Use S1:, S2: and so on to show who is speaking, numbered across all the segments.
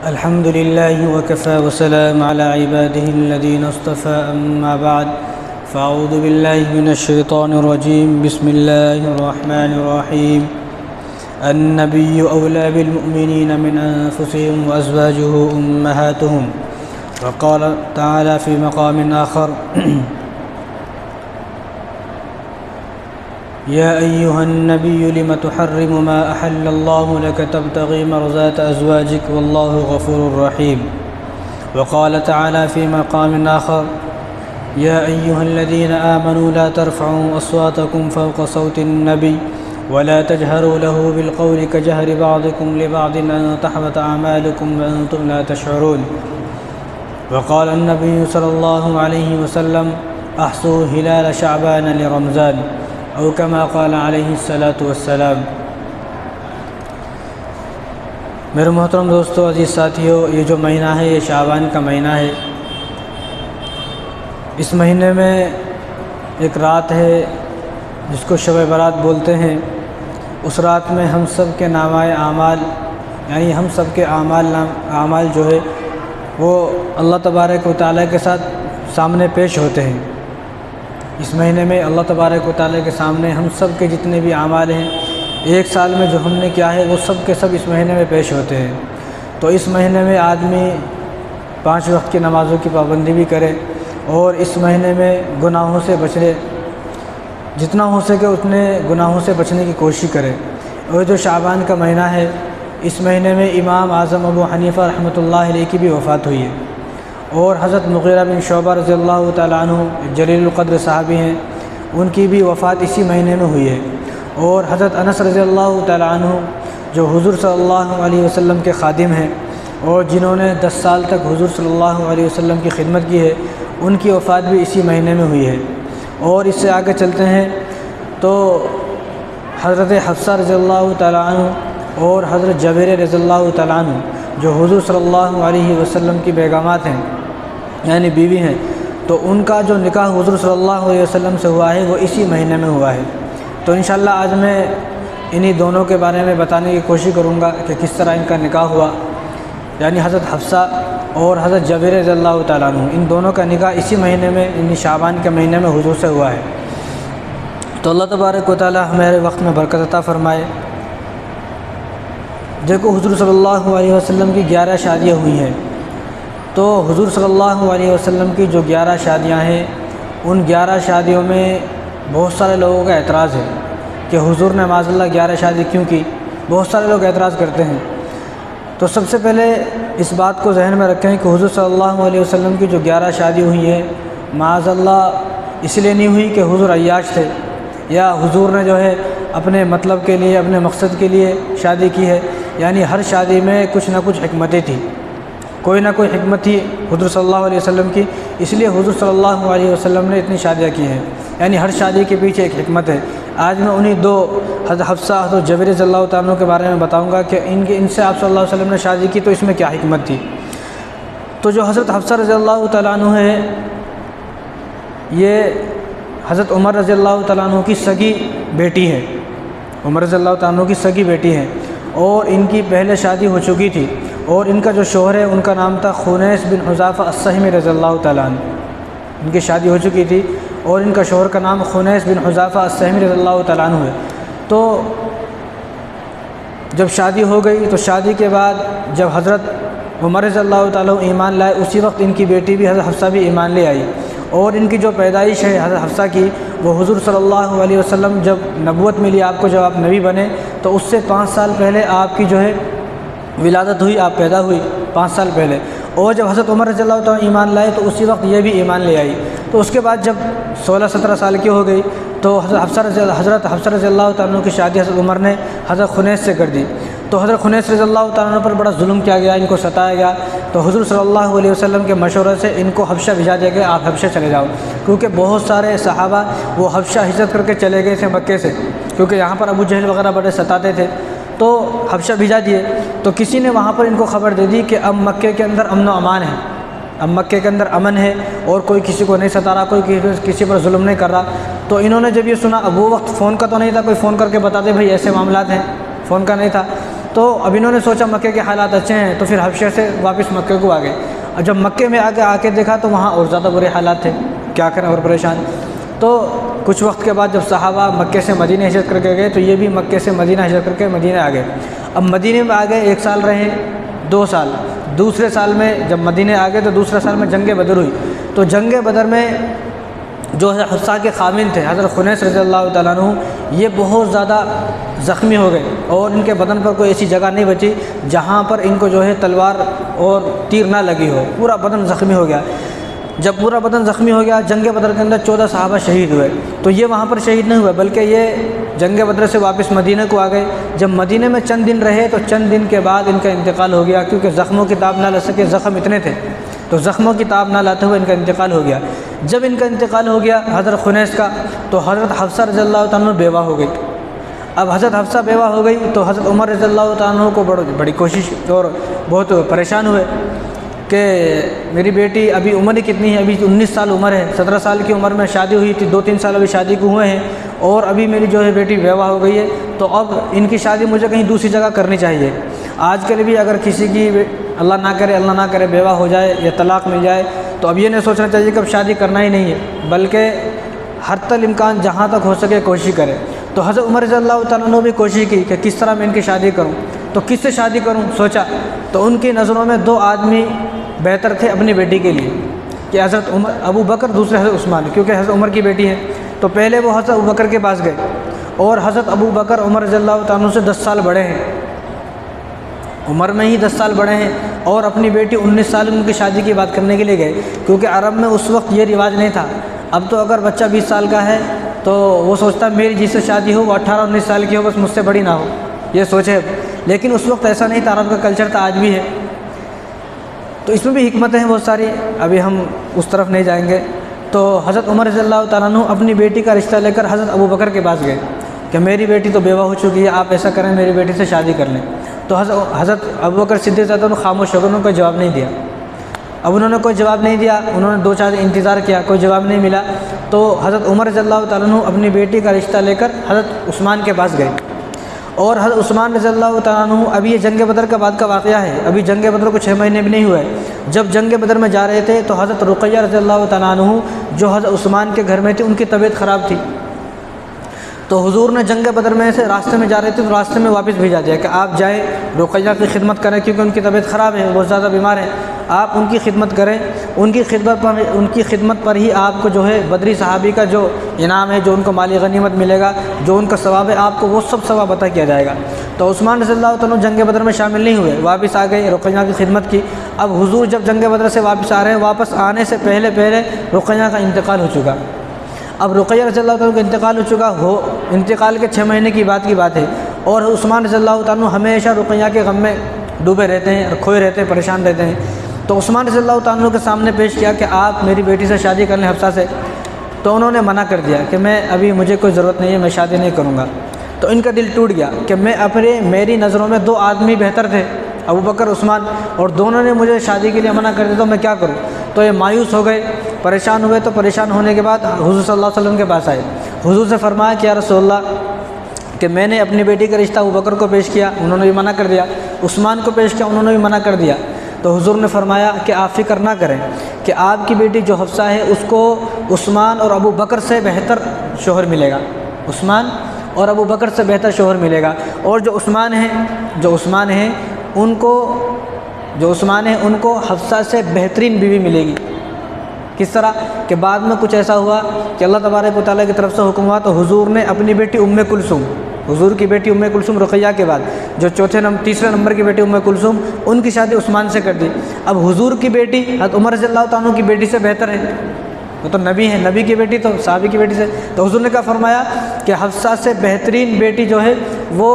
S1: अल्हम्दुलिल्लाहि वकफ़ा वसलाम अला इबादिहिल्लज़ीना इस्तफ़ा अम्मा बाद फ़अऊज़ु बिल्लाहि मिनश्शैतानिर रजीम बिस्मिल्लाहिर रहमानिर रहीम अन्नबिय्यु औला बिल मुअमिनीना मिन अनफुसिहिम व अज़वाजुहु उम्महातुहुम व क़ाल तआला फ़ी मक़ामिन आख़र या अय्युहन नबिय्यु लिम तुहर्रिमु मा अहल्लल्लाहु लक तब्तग़ी मर्ज़ात अज़वाजिक वल्लाहु गफ़ूरुर रहीम व क़ाल तआला फ़ी मक़ामिन आख़र या अय्युहल्लज़ीना आमनू ला तरफ़अू अस्वातकुम फ़ौक़ सौतिन नबी व ला तजहरू लहू बिलक़ौलि कजहरि बअदिकुम लिबअदिन अन तहबत अअमालुकुम व अंतुम ला तशऊरून व क़ाल अन्नबिय्यु सल्लल्लाहु अलैहि वसल्लम अहसू हिलाल शअबान लिरमज़ान औ कमा क़ाल अलैहिस्सलातु वस्सलाम। मेरे मोहतरम दोस्तों, अज़ीज़ साथियों, ये जो महीना है ये शाबान का महीना है। इस महीने में एक रात है जिसको शब बारात बोलते हैं। उस रात में हम सब के नामाए आमाल यानी हम सब के आमाल जो है वो अल्लाह तबारक व तआला के साथ सामने पेश होते हैं। इस महीने में अल्लाह तबारक व तआला के सामने हम सब के जितने भी आमाल हैं एक साल में जो हमने किया है वो सब के सब इस महीने में पेश होते हैं। तो इस महीने में आदमी 5 वक्त की नमाज़ों की पाबंदी भी करे और इस महीने में गुनाहों से बचे, जितना हो सके उतने गुनाहों से बचने की कोशिश करे। और जो शाबान का महीना है, इस महीने में इमाम आज़म अबू हनीफ़ा रहमतुल्लाह अलैह की भी वफ़ात हुई है और हज़रत मुग़ीरा बिन शुअबा रज़ियल्लाहु तआला अन्हु जलीलुल क़द्र सहाबी हैं, उनकी भी वफ़ात इसी महीने में हुई है। और हज़रत अनस रज़ियल्लाहु तआला अन्हु जो हुज़ूर सल्लल्लाहु अलैहि वसल्लम के ख़ादिम हैं और जिन्होंने 10 साल तक हुज़ूर सल्लल्लाहु अलैहि वसल्लम की खिदमत की है, उनकी वफ़ात भी इसी महीने में हुई है। और इससे आगे चलते हैं तो हज़रत हफ्सा रज़ियल्लाहु तआला अन्हु और हज़रत जबीर रज़ियल्लाहु तआला अन्हु जो हुज़ूर सल्लल्लाहु अलैहि वसल्लम की बेगमात हैं यानी बीवी हैं, तो उनका जो निकाह हुज़ूर सल्लल्लाहु अलैहि वसल्लम से हुआ है वो इसी महीने में हुआ है। तो इंशाअल्लाह आज मैं इन्हीं दोनों के बारे में बताने की कोशिश करूँगा कि किस तरह इनका निकाह हुआ, यानी हज़रत हफ्सा और हज़रत जबीर रज़ियल्लाहु तआला अन्हु, इन दोनों का निकाह इसी महीने में यानी शाबान के महीने में हुज़ूर से हुआ है। तो अल्लाह तबारक व तआला हमारे वक्त में बरकत अता फ़रमाए। देखो, हुज़ूर सल्लल्लाहु अलैहि वसल्लम की 11 शादियाँ हुई हैं। तो हुज़ूर सल्लल्लाहु अलैहि वसल्लम की जो 11 शादियाँ हैं, उन 11 शादियों में बहुत सारे लोगों का एतराज़ है कि हुज़ूर ने माज़अल्लाह 11 शादी क्यों की। बहुत सारे लोग एतराज़ करते हैं। तो सबसे पहले इस बात को जहन में रखें कि हुज़ूर सल्लल्लाहु अलैहि वसल्लम की जो 11 शादी हुई है, माज़अल्लाह इसलिए नहीं हुई कि हुज़ूर अय्याश थे या हुज़ूर ने जो है अपने मतलब के लिए, अपने मकसद के लिए शादी की है। यानी हर शादी में कुछ ना कुछ हिकमतें थी, कोई ना कोई हिकमत थी हुज़ूर सल्लल्लाहु अलैहि वसल्लम की, इसलिए हुज़ूर सल्लल्लाहु अलैहि वसल्लम ने इतनी शादियाँ की हैं। यानी हर शादी के पीछे एक हिकमत है। आज मैं उन्हीं दो हज़रत हफ्सा हज़रत जबीर रज़ियल्लाहु तआला अन्हु के बारे में बताऊँगा कि इनसे आप सल्लल्लाहु अलैहि वसल्लम ने शादी की तो इसमें क्या हिकमत थी। तो जो हज़रत हफ्सा रज़ियल्लाहु तआला अन्हु है, ये हज़रत उमर रज़ियल्लाहु तआला अन्हु की सगी बेटी है। उमर रज़ियल्लाहु तआला अन्हु की सगी बेटी हैं और इनकी पहले शादी हो चुकी थी। और इनका जो शोहर है उनका नाम था खुनैस बिन हुज़ाफ़ा अस्सहमी रज़ियल्लाहु तआला अन्हु। इनकी शादी हो चुकी थी और इनका शोहर का नाम खुनैस बिन हुज़ाफ़ा अस्सहमी रज़ियल्लाहु तआला अन्हु है। तो जब शादी हो गई तो शादी के बाद जब हज़रत उमर रज़ियल्लाहु तआला अन्हु ईमान लाए, उसी वक्त इनकी बेटी भी हज़रत हफ्सा भी ईमान ले आई। और इनकी जो पैदाइश है हज़रत हफ्सा की, वो हुज़ूर सल्लल्लाहु अलैहि वसल्लम जब नबूवत मिली आपको, जब आप नबी बने, तो उससे 5 साल पहले आपकी जो है विलादत हुई, आप पैदा हुई 5 साल पहले। और जब हज़रत उमर रज़ियल्लाहु तआला ईमान लाए तो उसी वक्त ये भी ईमान ले आई। तो उसके बाद जब 16-17 साल की हो गई तो हज़रत हफ्सा रज़ियल्लाहु तआला अन्हु की शादी हज़रत उमर ने हज़रत खुनैस से कर दी। तो हज़रत खुनैस रज़ियल्लाहु तआला अन्हु पर बड़ा जुल्म किया गया, इनको सताया गया। तो हुज़ूर सल्लल्लाहु अलैहि वसल्लम के मशवरे से इनको हबशा भिजा दिया गया, आप हबशा चले जाओ, क्योंकि बहुत सारे सहाबा वो हबशा हिजरत करके चले गए थे मक्के से, क्योंकि यहाँ पर अबू जहल वगैरह बड़े सताते थे। तो हबशा भिजा दिए। तो किसी ने वहाँ पर इनको ख़बर दे दी कि अब मक्के के अंदर अमन व अमान है, अब मक्के के अंदर अमन है और कोई किसी को नहीं सता रहा, कोई किसी पर जुल्म नहीं कर रहा। तो इन्होंने जब ये सुना, अब वो वक्त फ़ोन का तो नहीं था, कोई फ़ोन करके बता दे भाई ऐसे मामलात हैं, फ़ोन का नहीं था। तो अब इन्होंने सोचा मक्के के हालात अच्छे हैं, तो फिर हबशे से वापस मक्के को आ गए। और जब मक्के में आके देखा तो वहाँ और ज़्यादा बुरे हालात थे, क्या करें, और परेशान। तो कुछ वक्त के बाद जब सहाबा मक्के से मदीने हिजरत करके गए, तो ये भी मक्के से मदीना हिजरत करके मदीने आ गए। अब मदीने में आ गए, 1 साल रहे, 2 साल। दूसरे साल में जब मदीने आ गए तो दूसरे साल में जंग बदर हुई। तो जंग बदर में जो है हफ्सा के खामिन थे हज़रत खुनैस रज़ियल्लाहु ताला अन्हु, ये बहुत ज़्यादा ज़ख्मी हो गए और इनके बदन पर कोई ऐसी जगह नहीं बची जहाँ पर इनको जो है तलवार और तीर ना लगी हो, पूरा बदन ज़ख्मी हो गया। जब पूरा बदन ज़ख्मी हो गया, जंग बदर के अंदर 14 सहाबा शहीद हुए। तो ये वहाँ पर शहीद नहीं हुए, बल्कि ये जंग बदर से वापस मदीने को आ गए। जब मदीने में चंद दिन रहे तो चंद दिन के बाद इनका इंतकाल हो गया, क्योंकि ज़ख्मों की ताब ना ला सके, ज़ख्म इतने थे, तो ज़ख्मों की ताब ना लाते हुए इनका इंतकाल हो गया। जब इनका इंतकाल हो गया हज़रत खुनैस का, तो हज़रत हफ्सा रज़ियल्लाहु ताला अन्हु बेवा हो गई। अब हज़रत हफ्सा बेवा हो गई तो हज़रत उमर रज़ियल्लाहु ताला अन्हु को बड़ी कोशिश और बहुत परेशान हुए कि मेरी बेटी अभी उम्र ही कितनी है, अभी 19 साल उम्र है, 17 साल की उम्र में शादी हुई थी, 2-3 साल अभी शादी को हुए हैं, और अभी मेरी जो है बेटी बेवा हो गई है, तो अब इनकी शादी मुझे कहीं दूसरी जगह करनी चाहिए। आजकल भी अगर किसी की अल्लाह ना करे बेवा हो जाए या तलाक़ मिल जाए, तो अब ये नहीं सोचना चाहिए कि अब शादी करना ही नहीं है, बल्कि हर तल इम्कान जहाँ तक हो सके कोशिश करें। तो हज़रत उमर रज़ियल्लाहु ताला अन्हु भी कोशिश की कि किस तरह मैं इनकी शादी करूँ, तो किससे शादी करूँ सोचा। तो उनकी नज़रों में 2 आदमी बेहतर थे अपनी बेटी के लिए, कि हज़रत उमर अबू बकर, दूसरे हज़रत उस्मान, क्योंकि हज़रत उमर की बेटी है। तो पहले वो हज़रत अबू बकर के पास गए, और हज़रत अबू बकर उमर रज़ियल्लाहु ताला अन्हु से 10 साल बड़े हैं, उम्र में ही 10 साल बड़े हैं, और अपनी बेटी 19 साल उनकी शादी की बात करने के लिए गए, क्योंकि अरब में उस वक्त ये रिवाज नहीं था। अब तो अगर बच्चा 20 साल का है तो वो सोचता मेरी जिससे शादी हो वो 18-19 साल की हो, बस मुझसे बड़ी ना हो, ये सोचे। लेकिन उस वक्त ऐसा नहीं था, अरब का कल्चर था, आज भी है। तो इसमें भी हिकमतें हैं बहुत सारी, अभी हम उस तरफ नहीं जाएंगे। तो हज़रत उमर रज़ियल्लाहु ताला अन्हु अपनी बेटी का रिश्ता लेकर हज़रत अबू बकर के पास गए कि मेरी बेटी तो बेवा हो चुकी है, आप ऐसा करें मेरी बेटी से शादी कर लें। तो हज़रत अबू बकर सिद्दीक़ ज़ादा खामोश हो गए, उन्होंने कोई जवाब नहीं दिया। अब उन्होंने कोई जवाब नहीं दिया, उन्होंने 2-4 दिन इंतज़ार किया, कोई जवाब नहीं मिला। तो हज़रत उमर रज़ियल्लाहु ताला अन्हु अपनी बेटी का रिश्ता लेकर हज़रत उस्मान के पास गए, और हज़रत उस्मान रज़ियल्लाहु ताला अन्हु, अभी ये जंग बदर का बाद का वाक़या है, अभी जंग बदर को 6 महीने भी नहीं हुए। जब जंग बदर में जा रहे थे तो हज़रत रुक़ैया रज़ियल्लाहु ताला अन्हु जो हज़रत उस्मान के घर में थी, उनकी तबीयत ख़राब थी। तो हुजूर ने जंग बदर में से रास्ते में जा रहे थे तो रास्ते में वापस भेजा दिया कि आप जाएँ रुक़ैया की खिदमत करें, क्योंकि उनकी तबीयत ख़राब है, बहुत ज़्यादा बीमार है, आप उनकी खिदमत करें। उनकी खिदमत पर ही आपको जो है बदरी सहाबी का जो इनाम है, जो उनको माली गनीमत मिलेगा, जो उनका सवाब है, आपको वो सब सवाब अता किया जाएगा। तो उस्मान रज़ियल्लाहु ताला अन्हु जंग बदर में शामिल नहीं हुए, वापस आ गए, रुक़ैया की खिदमत की। अब हुजूर जब जंग बदर से वापस आ रहे हैं, वापस आने से पहले रुक़ैया का इंतकाल हो चुका। अब रुक़ैया रज़ियल्लाहु ताला का इंतकाल हो चुका हो, इंतकाल के 6 महीने की बात है, और उस्मान रज़ियल्लाहु ताला अन्हु हमेशा रुक़ैया के गम में डूबे रहते हैं, खोए रहते हैं, परेशान रहते हैं। तो उस्मान रज़ियल्लाहु ताला अन्हु के सामने पेश किया कि आप मेरी बेटी से शादी कर लें हफ्सा से, तो उन्होंने मना कर दिया कि मैं अभी, मुझे कोई ज़रूरत नहीं है, मैं शादी नहीं करूँगा। तो इनका दिल टूट गया कि मेरी नज़रों में 2 आदमी बेहतर थे, अबू बकर उस्मान, और दोनों ने मुझे शादी के लिए मना कर दिया, तो मैं क्या करूँ। तो ये मायूस हो गए, परेशान हुए। तो परेशान होने के बाद हुज़ूर सल्लल्लाहु अलैहि वसल्लम के पास आए, हुज़ूर से फरमाया कि या रसूलल्लाह, कि मैंने अपनी बेटी का रिश्ता अबू बकर को पेश किया, उन्होंने भी मना कर दिया, उस्मान को पेश किया, उन्होंने भी मना कर दिया। तो हुज़ूर ने फरमाया कि आप फ़िक्र ना करें कि आपकी बेटी जो हफ्सा है उसको उस्मान और अबू बकर से बेहतर शोहर मिलेगा, उस्मान और अबू बकर से बेहतर शोहर मिलेगा। और जो उस्मान है उनको हफ्सा से बेहतरीन बीवी मिलेगी। किस तरह कि बाद में कुछ ऐसा हुआ कि अल्लाह तबारक व तआला की तरफ से हुक्म हुआ, तो हुजूर ने अपनी बेटी उम्मे कुलसुम, हुजूर की बेटी उम्मे कुलसुम रुक़ैया के बाद जो तीसरे नंबर की बेटी उम्मे कुलसुम, उनकी शादी उस्मान से कर दी। अब हुजूर की बेटी हज़रत उमर रज़ियल्लाहु ताला अन्हु की बेटी से बेहतर है, वो तो नबी है, नबी की बेटी तो साहबी की बेटी से। तो हुजूर ने क्या फरमाया कि हफ्सा से बेहतरीन बेटी जो है वो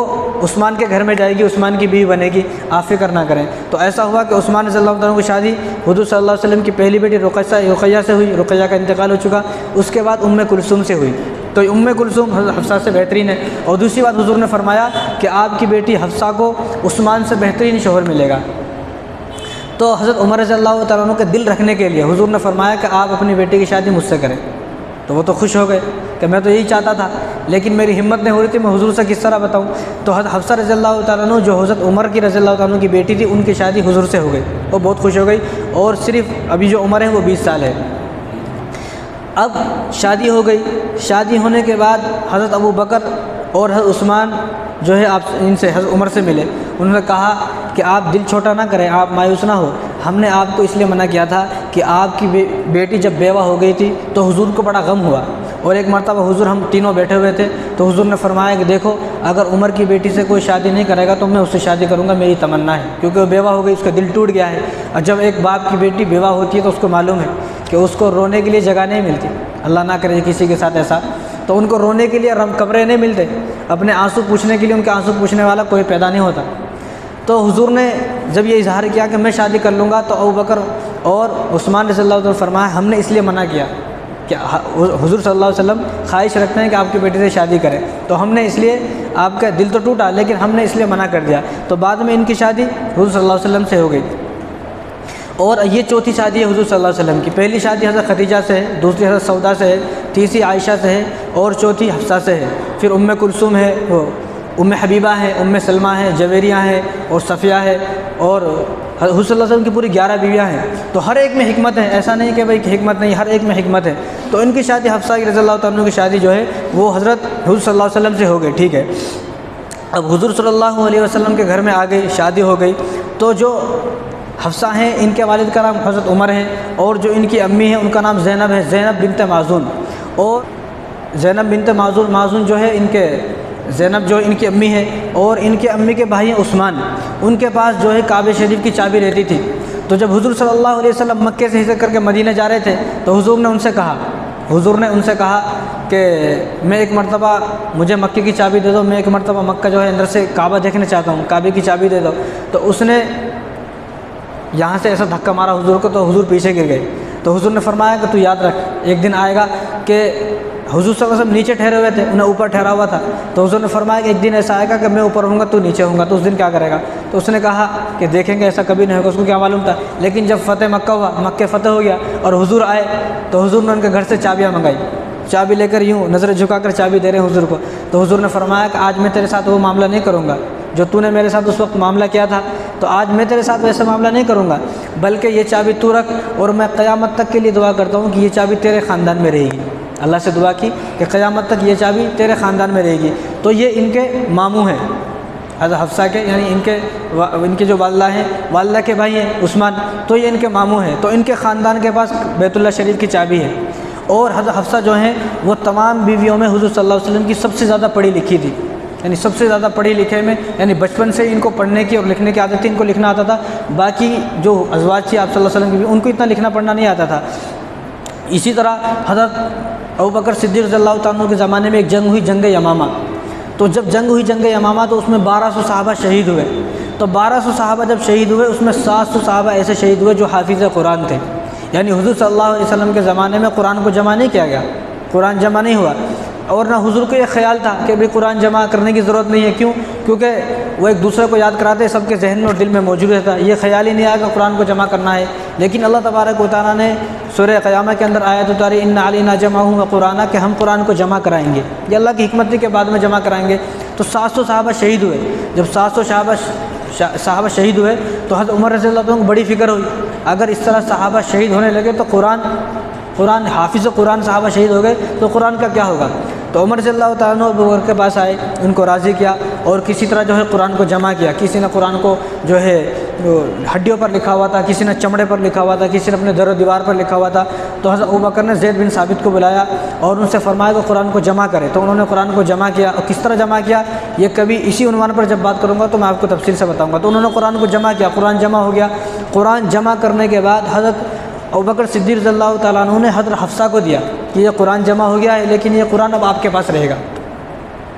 S1: उस्मान के घर में जाएगी, उस्मान की बीवी बनेगी, आप फ़िक्र ना करें। तो ऐसा हुआ कि उस्मान रज़ियल्लाहु ताला अन्हु की शादी हुजूर सल्लल्लाहु अलैहि वसल्लम की पहली बेटी रुक़ैया से हुई, रुक़ैया का इंतकाल हो चुका, उसके बाद उम्मे कुलसुम से हुई। तो उम्मे कुलसुम हफ्सा से बेहतरीन है। और दूसरी बात हुजूर ने फरमाया कि आपकी बेटी हफ्सा को उस्मान से बेहतरीन शोहर मिलेगा। तो हज़रत उमर रज़ियल्लाहु ताला अन्हु के दिल रखने के लिए हुजूर ने फरमाया कि आप अपनी बेटी की शादी मुझसे करें। तो वो तो खुश हो गए कि मैं तो यही चाहता था, लेकिन मेरी हिम्मत नहीं हो रही थी, मैं हुजूर से किस तरह बताऊं। तो हफ्सा रज़ियल्लाहु तआला अन्हु जो हज़रत उमर की रज़ियल्लाहु तआला अन्हु की बेटी थी, उनकी शादी हुजूर से हो गई। वो बहुत खुश हो गई और सिर्फ अभी जो उम्र है वो 20 साल है। अब शादी हो गई। शादी होने के बाद हज़रत अबू बकर और हज़रत उस्मान जो है आप इनसे हज़रत उमर से मिले। उन्होंने कहा कि आप दिल छोटा ना करें, आप मायूस ना हो। हमने आपको इसलिए मना किया था कि आपकी बेटी जब बेवा हो गई थी तो हुजूर को बड़ा गम हुआ, और एक मरतबा हुजूर हम तीनों बैठे हुए थे तो हुजूर ने फरमाया कि देखो, अगर उमर की बेटी से कोई शादी नहीं करेगा तो मैं उससे शादी करूँगा, मेरी तमन्ना है, क्योंकि वो बेवा हो गई, उसका दिल टूट गया है। और जब एक बाप की बेटी बेवा होती है तो उसको मालूम है कि उसको रोने के लिए जगह नहीं मिलती, अल्लाह ना करे किसी के साथ ऐसा, तो उनको रोने के लिए कमरे नहीं मिलते, अपने आंसू पूछने के लिए उनके आंसू पूछने वाला कोई पैदा नहीं होता। तो हुजूर ने जब ये इजहार किया कि मैं शादी कर लूँगा, तो अबू बकर और उस्मान रज़ियल्लाहु अन्हु फरमाया हमने इसलिए मना किया कि हुजूर सल्लल्लाहु अलैहि वसल्लम ख्वाहिश रखते हैं कि आपकी बेटी से शादी करें, तो हमने इसलिए, आपका दिल तो टूटा लेकिन हमने इसलिए मना कर दिया। तो बाद में इनकी शादी हुजूर सल्लल्लाहु अलैहि वसल्लम से हो गई। और ये चौथी शादी है हुजूर सल्लल्लाहु अलैहि वसल्लम की। पहली शादी हज़रत खदीजा से है, दूसरी हज़रत सौदा से है, तीसरी आयशा से है और चौथी हफ्सा से है। फिर उम्मे कुलसूम है, वो उम्मे हबीबा है, उम्मे सलमा है, जवेरिया है और सफ़िया है, और हुजूर सल्लल्लाहु अलैहि वसल्लम की पूरी 11 बीवियाँ हैं। तो हर एक में हिकमत है, ऐसा नहीं कि भाई हिकमत नहीं, हर एक में हिकमत है। तो इनकी शादी हफ्सा रज़ियल्लाहु तआला अन्हु की शादी जो है वो हज़रत हुजूर सल्लल्लाहु अलैहि वसल्लम से हो गई। ठीक है, अब हुजूर सल्लल्लाहु अलैहि वसल्लम के घर में आ गई, शादी हो गई। तो जो हफ्सा हैं इनके वालिद का नाम हज़रत उमर है, और जो इनकी अम्मी है उनका नाम ज़ैनब है, ज़ैनब बिनत माज़ून। और ज़ैनब बिनत माज़ून, माज़ून जो है इनके, ज़ैनब जो इनकी अम्मी है, और इनके अम्मी के भाई हैं उस्मान, उनके पास जो है काबे शरीफ की चाबी रहती थी। तो जब हुजूर सल्लल्लाहु अलैहि वसल्लम मक्के से हिजरत करके मदीना जा रहे थे तो हुजूर ने उनसे कहा कि मैं एक मरतबा, मुझे मक्के की चाबी दे दो, मैं एक मरतबा मक्का जो है अंदर से काबा देखने चाहता हूँ, काबे की चाबी दे दो। तो उसने यहाँ से ऐसा धक्का मारा हुजूर को, तो हुजूर पीछे गिर गए। तो हुजूर ने फरमाया कि तू याद रख, एक दिन आएगा कि हुजूर सल्लल्लाहु अलैहि वसल्लम नीचे ठहरे हुए थे, उन्हें ऊपर ठहरा हुआ था। तो हुजूर ने फरमाया कि एक दिन ऐसा आएगा कि मैं ऊपर होऊंगा, तू नीचे होगा, तो उस दिन क्या करेगा। तो उसने कहा कि देखेंगे, ऐसा कभी नहीं होगा। उसको क्या मालूम था। लेकिन जब फ़तेह मक्का हुआ, मक्के फ़तेह हो गया और हुजूर आए, तो हुजूर ने उनके घर से चाबियाँ मंगाई, चाबी लेकर यूँ नज़र झुकाकर चाबी दे रहे हैं हुजूर को। तो हुजूर ने फरमाया कि आज मैं तेरे साथ वो मामला नहीं करूँगा जो तूने मेरे साथ उस वक्त मामला किया था, तो आज मैं तेरे साथ वैसा मामला नहीं करूँगा, बल्कि ये चाबी तू रख, और मैं क़यामत तक के लिए दुआ करता हूँ कि ये चाबी तेरे ख़ानदान में रहेगी। अल्लाह से दुआ की कि क़यामत तक ये चाबी तेरे ख़ानदान में रहेगी। तो ये इनके मामू हैं हज़रत हफ्सा के, यानी इनके जो वालिदा हैं, वालिदा के भाई हैं उस्मान, तो ये इनके मामू हैं। तो इनके ख़ानदान के पास बैतुल्लाह शरीफ की चाबी है। और हज़रत हफ्सा जो हैं वो तमाम बीवियों में हुज़ूर सल्लल्लाहु अलैहि वसल्लम की सबसे ज़्यादा पढ़ी लिखी थी, यानी सबसे ज़्यादा पढ़े लिखे में, यानी बचपन से इनको पढ़ने की और लिखने की आदत थी, इनको लिखना आता था। बाकी जो अज़वाज थी आप सल्लल्लाहु अलैहि वसल्लम की, उनको इतना लिखना पढ़ना नहीं आता था। इसी तरह हज़रत अबू बकर सिद्दीक़ रज़ियल्लाहु तआला अन्हु के ज़माने में एक जंग हुई, जंग यमामा। तो जब जंग हुई जंग यमामा, तो उसमें 1200 सहाबा शहीद हुए। तो 1200 सहाबा जब शहीद हुए, उसमें 700 सहाबा ऐसे शहीद हुए जो हाफिज़ कुरान थे, यानी हुज़ूर सल्लल्लाहु अलैहि वसल्लम के ज़माने में कुरान को जमा नहीं किया गया, कुरान जमा नहीं हुआ। और ना हुजूर को ये ख्याल था कि भाई कुरान जमा करने की ज़रूरत नहीं है। क्यों? क्योंकि वो एक दूसरे को याद कराते, सबके जहन में और दिल में मौजूद रहता, ये ख्याल ही नहीं आया कि कुरान को जमा करना है। लेकिन अल्लाह तबारक व तआला ने सूरह क़यामा के अंदर आयत उतारी, इन्ना अलैना जमाअहू व क़ुराना, कि हम कुरान को जमा कराएंगे। ये अल्लाह की हिकमत थी कि बाद में जमा कराएंगे। तो 700 सहाबा शहीद हुए। जब 700 सहाबा शहीद हुए तो हज़रत उमर रज़ियल्लाहु अन्हु को बड़ी फ़िक्र हुई, अगर इस तरह सहाबा शहीद होने लगे तो कुरान हाफिज़ कुरान सहाबा शहीद हो गए तो कुरान का क्या होगा। तो उमर रज़ियल्लाहु तआला अन्हु अबू बकर के पास आए, उनको राज़ी किया और किसी तरह जो है कुरान को जमा किया। किसी ने कुरान को जो है हड्डियों पर लिखा हुआ था, किसी ने चमड़े पर लिखा हुआ था, किसी ने अपने दर दीवार पर लिखा हुआ था। तो हज़रत अबू बकर ने ज़ैद बिन साबित को बुलाया और उनसे फरमाया कि कुरान को जमा करें। तो उन्होंने कुरान को जमा किया। और किस तरह जमा किया, ये कभी इसी उन्वान पर जब बात करूँगा तो मैं आपको तफसील से बताऊँगा। तो उन्होंने कुरान को जमा किया, कुरान जमा हो गया। कुरान जमा करने के बाद हज़रत अबू बकर सिद्दीक़ रज़ियल्लाहु तआला अन्हु ने हज़रत हफ्सा को दिया कि ये कुरान जमा हो गया है, लेकिन ये कुरान अब आपके पास रहेगा,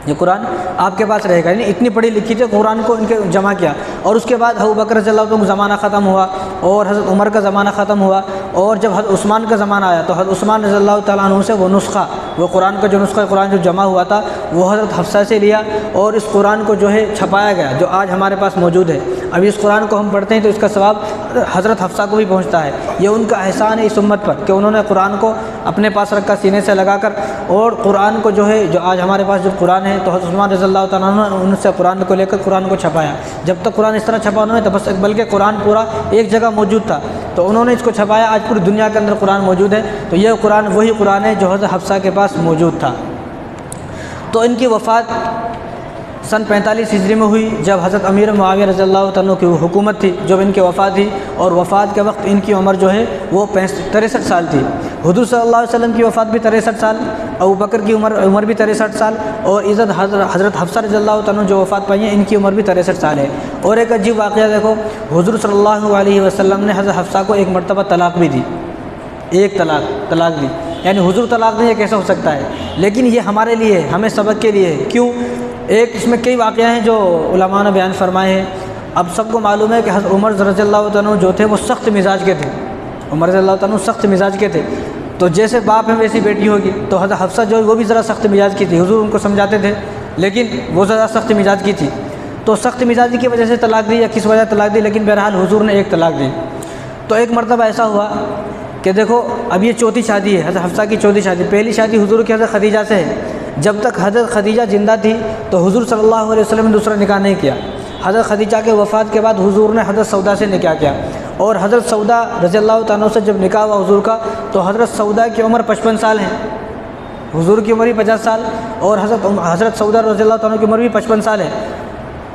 S1: ये कुरान आपके पास रहेगा। यानी इतनी पढ़ी लिखी थी, कुरान को इनके जमा किया। और उसके बाद अबू बकर रज़ियल्लाहु अन्हु का ज़माना ख़त्म हुआ और हज़रत उमर का ज़माना ख़त्म हुआ। और जब हज़रत उस्मान का ज़माना आया तो हज़रत उस्मान रज़ियल्लाहु तआला अन्हु से वो नुस्ख़ा, वो कुरान का जो नुस्ख़ा कुरान जो जमा हुआ था वो हज़रत हफ्सा से लिया और इस कुरान को जो है छपाया गया, जो आज हमारे पास मौजूद है। अब इस कुरान को हम पढ़ते हैं तो इसका सवाब हज़रत हफ्सा को भी पहुँचता है। ये उनका एहसान है इस उम्मत पर कि उन्होंने कुरान को अपने पास रखा सीने से लगाकर, और कुरान को जो है, जो आज हमारे पास जो कुरान है, तो हज़रत उस्मान रज़ियल्लाहु तआला अन्हु ने उनसे कुरान को लेकर कुरान को छपाया। जब तक कुरान इस तरह छपा उन्होंने तो बस, बल्कि कुरान पूरा एक जगह मौजूद था, तो उन्होंने इसको छपाया। आज पूरी दुनिया के अंदर कुरान मौजूद है। तो ये कुरान वही कुरान है जो हज़रत हफ्सा के पास मौजूद था। तो इनकी वफ़ात सन 45 हिजरी में हुई, जब हज़रत अमीर मुआविया रज़ियल्लाहु तआला अन्हु की हुकूमत थी, जब इनकी वफ़ात थी। और वफ़ात के वक्त इनकी उम्र जो है वो 63 साल थी। हुज़ूर सल्लल्लाहु अलैहि वसल्लम की वफ़ात भी 63 साल, अबू बकर की उम्र भी 63 साल, और हज़रत हफ्सा रज़ियल्लाहु तआला अन्हु जो वफ़ात पाई हैं इनकी उम्र भी 63 साल है। और एक अजीब वाक़या देखो, हुज़ूर सल्लल्लाहु अलैहि वसल्लम ने हज़रत हफ्सा को एक मरतबा तलाक़ भी दी, एक तलाक़ दी। यानी हुज़ूर तलाक़ दें, ये कैसे हो सकता है? लेकिन ये हमारे लिए, हमें सबक के लिए है। क्यों? एक इसमें कई वाक़या हैं जो उलमा ने बयान फरमाए हैं। अब सबको मालूम है कि हज़रत उमर रज़ियल्लाहु तआला अन्हु जो थे वो सख्त मिजाज के थे। उमर रज़ियल्लाहु तआला अन्हु सख्त मिजाज के थे। तो जैसे बाप है वैसी बेटी होगी, तो हज़रत हफ्सा जो है वो भी ज़रा सख्त मिजाज की थी। हुज़ूर उनको समझाते थे, लेकिन वो ज़रा सख्त मिजाज की थी। तो सख्त मिजाजी की वजह से तलाक़ दी या किस वजह तलाक़ दी, लेकिन बहरहाल हुज़ूर ने एक तलाक़ दी। तो एक मरतबा ऐसा हुआ कि देखो, अब ये चौथी शादी है, हज़रत हफ्सा की चौथी शादी। पहली शादी हुज़ूर की हज़रत खदीजा से है। जब तक हज़रत खदीजा ज़िंदा थी तो हुज़ूर सल्लल्लाहु अलैहि वसल्लम ने दूसरा निकाह नहीं किया। हज़रत खदीजा के वफ़ात के बाद हुज़ूर ने हज़रत सौदा से निकाह किया, और हज़रत सौदा रज़ियल्लाहु तआला से जब निकाह हुआ हुज़ूर का, तो हज़रत सौदा की उम्र 55 साल है, हुज़ूर की उम्र भी 50 साल, और हज़रत सौदा रज़ियल्लाहु तआला की उम्र भी 55 साल है।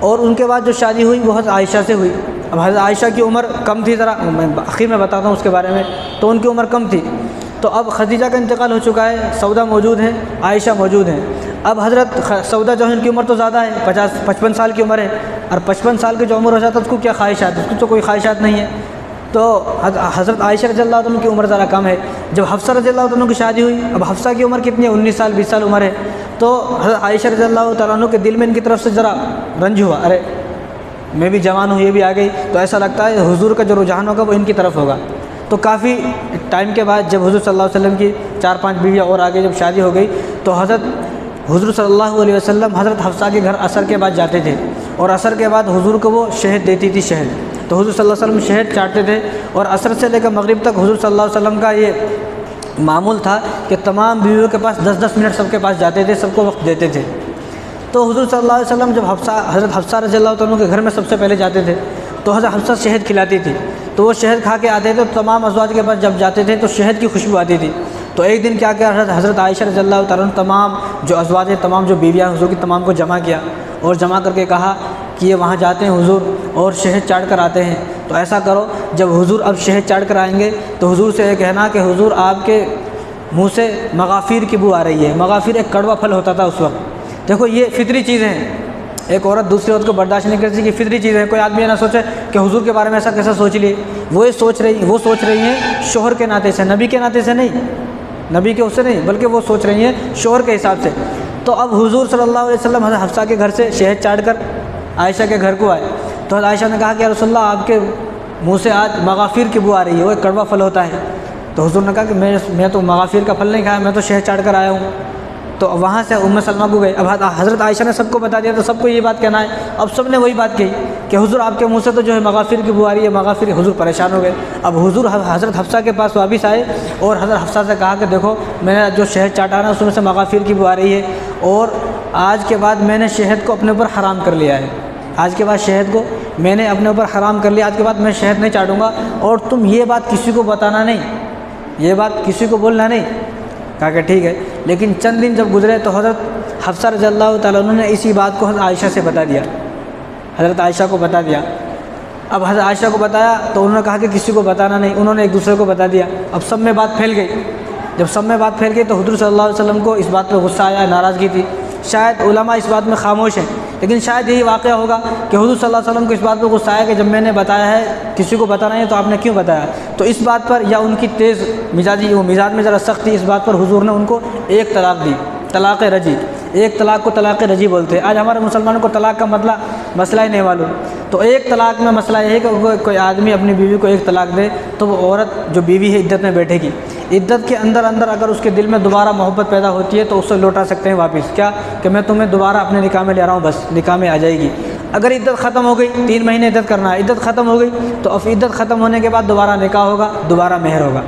S1: और उनके बाद जो शादी हुई वो हज़रत आयशा से हुई। अब हज़रत आयशा की उम्र कम थी, ज़रा मैं आखिर में बताता हूँ उसके बारे में। तो उनकी उम्र कम थी। तो अब खदीजा का इंतकाल हो चुका है, सौदा मौजूद है, आयशा मौजूद है। अब हज़रत सौदा जो है उनकी उम्र तो ज़्यादा है, 55 साल की उम्र है, और 55 साल की जो उम्र हो जाता है उसको क्या ख्वाहिशात, उसको तो कोई ख्वाहिशात नहीं है। तो हज़रत आयशा रज़ियल्लाहु तआला की उम्र ज़रा कम है। जब हफ्सा रज़ियल्लाहु तआला की शादी हुई, अब हफ्सा की उम्र कितनी है? 19 साल 20 साल उम्र है। तो हज़रत आयशा रज़ियल्लाहु तआला के दिल में इनकी तरफ से ज़रा रंज हुआ, अरे मैं भी जवान हूँ, ये भी आ गई, तो ऐसा लगता है हुज़ूर का जो रुझान होगा वो इनकी तरफ होगा। तो काफ़ी टाइम के बाद जब हुज़ूर सल्लल्लाहु अलैहि वसल्लम की 4-5 बीवियाँ और आगे जब शादी हो गई, तो हुज़ूर सल्लल्लाहु अलैहि वसल्लम हज़रत हफ्सा के घर असर के बाद जाते थे, और असर के बाद हुज़ूर को वो शहद देती थी, शहद। तो हुज़ूर सल्लल्लाहु अलैहि वसल्लम शहद चाटते थे, और असर से लेकर मगरिब तक हुज़ूर सल्लल्लाहु अलैहि वसल्लम का ये मामूल था कि तमाम बीवियों के पास 10-10 मिनट सबके पास जाते थे, सबको वक्त देते थे। तो हुज़ूर सल्लल्लाहु अलैहि वसल्लम जब हज़रत हफ्सा रज़ियल्लाहु तआला के घर में सबसे पहले जाते थे, तो हज़रत हफ्सा शहद खिलाती थी, तो वो शहद खा के आते थे। तो तमाम अज़वाज के पास जब जाते थे तो शहद की खुशबू आती थी। तो एक दिन क्या किया, हज़रत आयशा रज़ियल्लाहु तआला तमाम जो अज़वाज है, तमाम जो बीवियाँ हुज़ूर की, तमाम को जमा किया, और जमा करके कहा कि ये वहाँ जाते हैं हुज़ूर और शहद चाट कर आते हैं। तो ऐसा करो, जब हुज़ूर अब शहद चाट कर आएँगे तो हुज़ूर से ये कहना कि हुज़ूर आपके मुँह से मगाफ़िर की बू आ रही है। मगाफ़िर एक कड़वा फल होता था उस वक्त। देखो ये फितरी चीज़ें हैं, एक औरत दूसरी औरत को बर्दाश्त नहीं करती कि फितरी चीज़ है। कोई आदमी ये ना सोचे कि हुज़ूर के बारे में ऐसा कैसा सोच लिए। वो सोच रही हैं शोहर के नाते से, नबी के नाते से नहीं, नबी के उससे नहीं, बल्कि वो सोच रही हैं शोहर के हिसाब से। तो अब हुज़ूर सल्लल्लाहु अलैहि वसल्लम हज़रत हफ्सा के घर से शहद चाट कर आयशा के घर को आए। तो हज़रत आयशा ने कहा कि या रसूलल्लाह आपके मुँह से आज मगाफ़िर की बू आ रही है, वो एक कड़वा फल होता है। तो हुज़ूर ने कहा कि मैं तो मगाफ़िर का फल नहीं खाया, मैं तो शहद चाट कर आया हूँ। तो वहाँ से उम्मे सलमा को गए। अब हज़रत आयशा ने सबको बता दिया, तो सबको ये बात कहना है। अब सब ने वही बात कही कि हुज़ूर आपके मुँह से तो जो है मगाफ़िर की बू आ रही है, मगाफ़िर। हुज़ूर परेशान हो गए। अब हुज़ूर हज़रत हफ्सा के पास वापस आए, और हज़रत हफ्सा से कहा कि देखो मैंने जो शहद चाटा ना उसमें से मगाफ़िर की बू आ रही है, और आज के बाद मैंने शहद को अपने ऊपर हराम कर लिया है। आज के बाद शहद को मैंने अपने ऊपर हराम कर लिया, आज के बाद मैं शहद नहीं चाटूँगा, और तुम ये बात किसी को बताना नहीं, ये बात किसी को बोलना नहीं। कहा कि ठीक है। लेकिन चंद दिन जब गुजरे तो हज़रत हफ्सा रज़ियल्लाहु तआला अन्हा ने इसी बात को हज़रत आयशा से बता दिया, हज़रत आयशा को बता दिया। अब हज़रत आयशा को बताया तो उन्होंने कहा कि किसी को बताना नहीं, उन्होंने एक दूसरे को बता दिया। अब सब में बात फैल गई। जब सब में बात फैल गई तो हुज़ूर सल्लल्लाहु अलैहि वसल्लम को इस बात पर गुस्सा आया, नाराज़गी थी। शायद उलमा इस बात में खामोश हैं, लेकिन शायद यही वाक़या होगा कि हुज़ूर सल्लल्लाहु अलैहि वसल्लम को इस बात पर गुस्सा आया कि जब मैंने बताया है किसी को बताना है तो आपने क्यों बताया। तो इस बात पर, या उनकी तेज़ मिजाजी, वो मिजाज में ज़रा सख्त थी, इस बात पर हुज़ूर ने उनको एक तलाक़ दी, तलाक़ रजी। एक तलाक़ को तलाक़ रजी बोलते हैं। आज हमारे मुसलमानों को तलाक़ का मसला ही नहीं मालूम। तो एक तलाक़ में मसला यह है कि कोई आदमी अपनी बीवी को एक तलाक़ दे तो वो औरत जो बीवी है इद्दत में बैठेगी। इद्दत के अंदर अगर उसके दिल में दोबारा मोहब्बत पैदा होती है तो उससे लौटा सकते हैं वापस, क्या कि मैं तुम्हें दोबारा अपने निकाह में ले रहा हूँ, बस निकाह में आ जाएगी। अगर इद्दत ख़त्म हो गई, 3 महीने इद्दत करना है, इद्दत ख़त्म हो गई तो अब इद्दत ख़त्म होने के बाद दोबारा निकाह होगा, दोबारा मेहर होगा।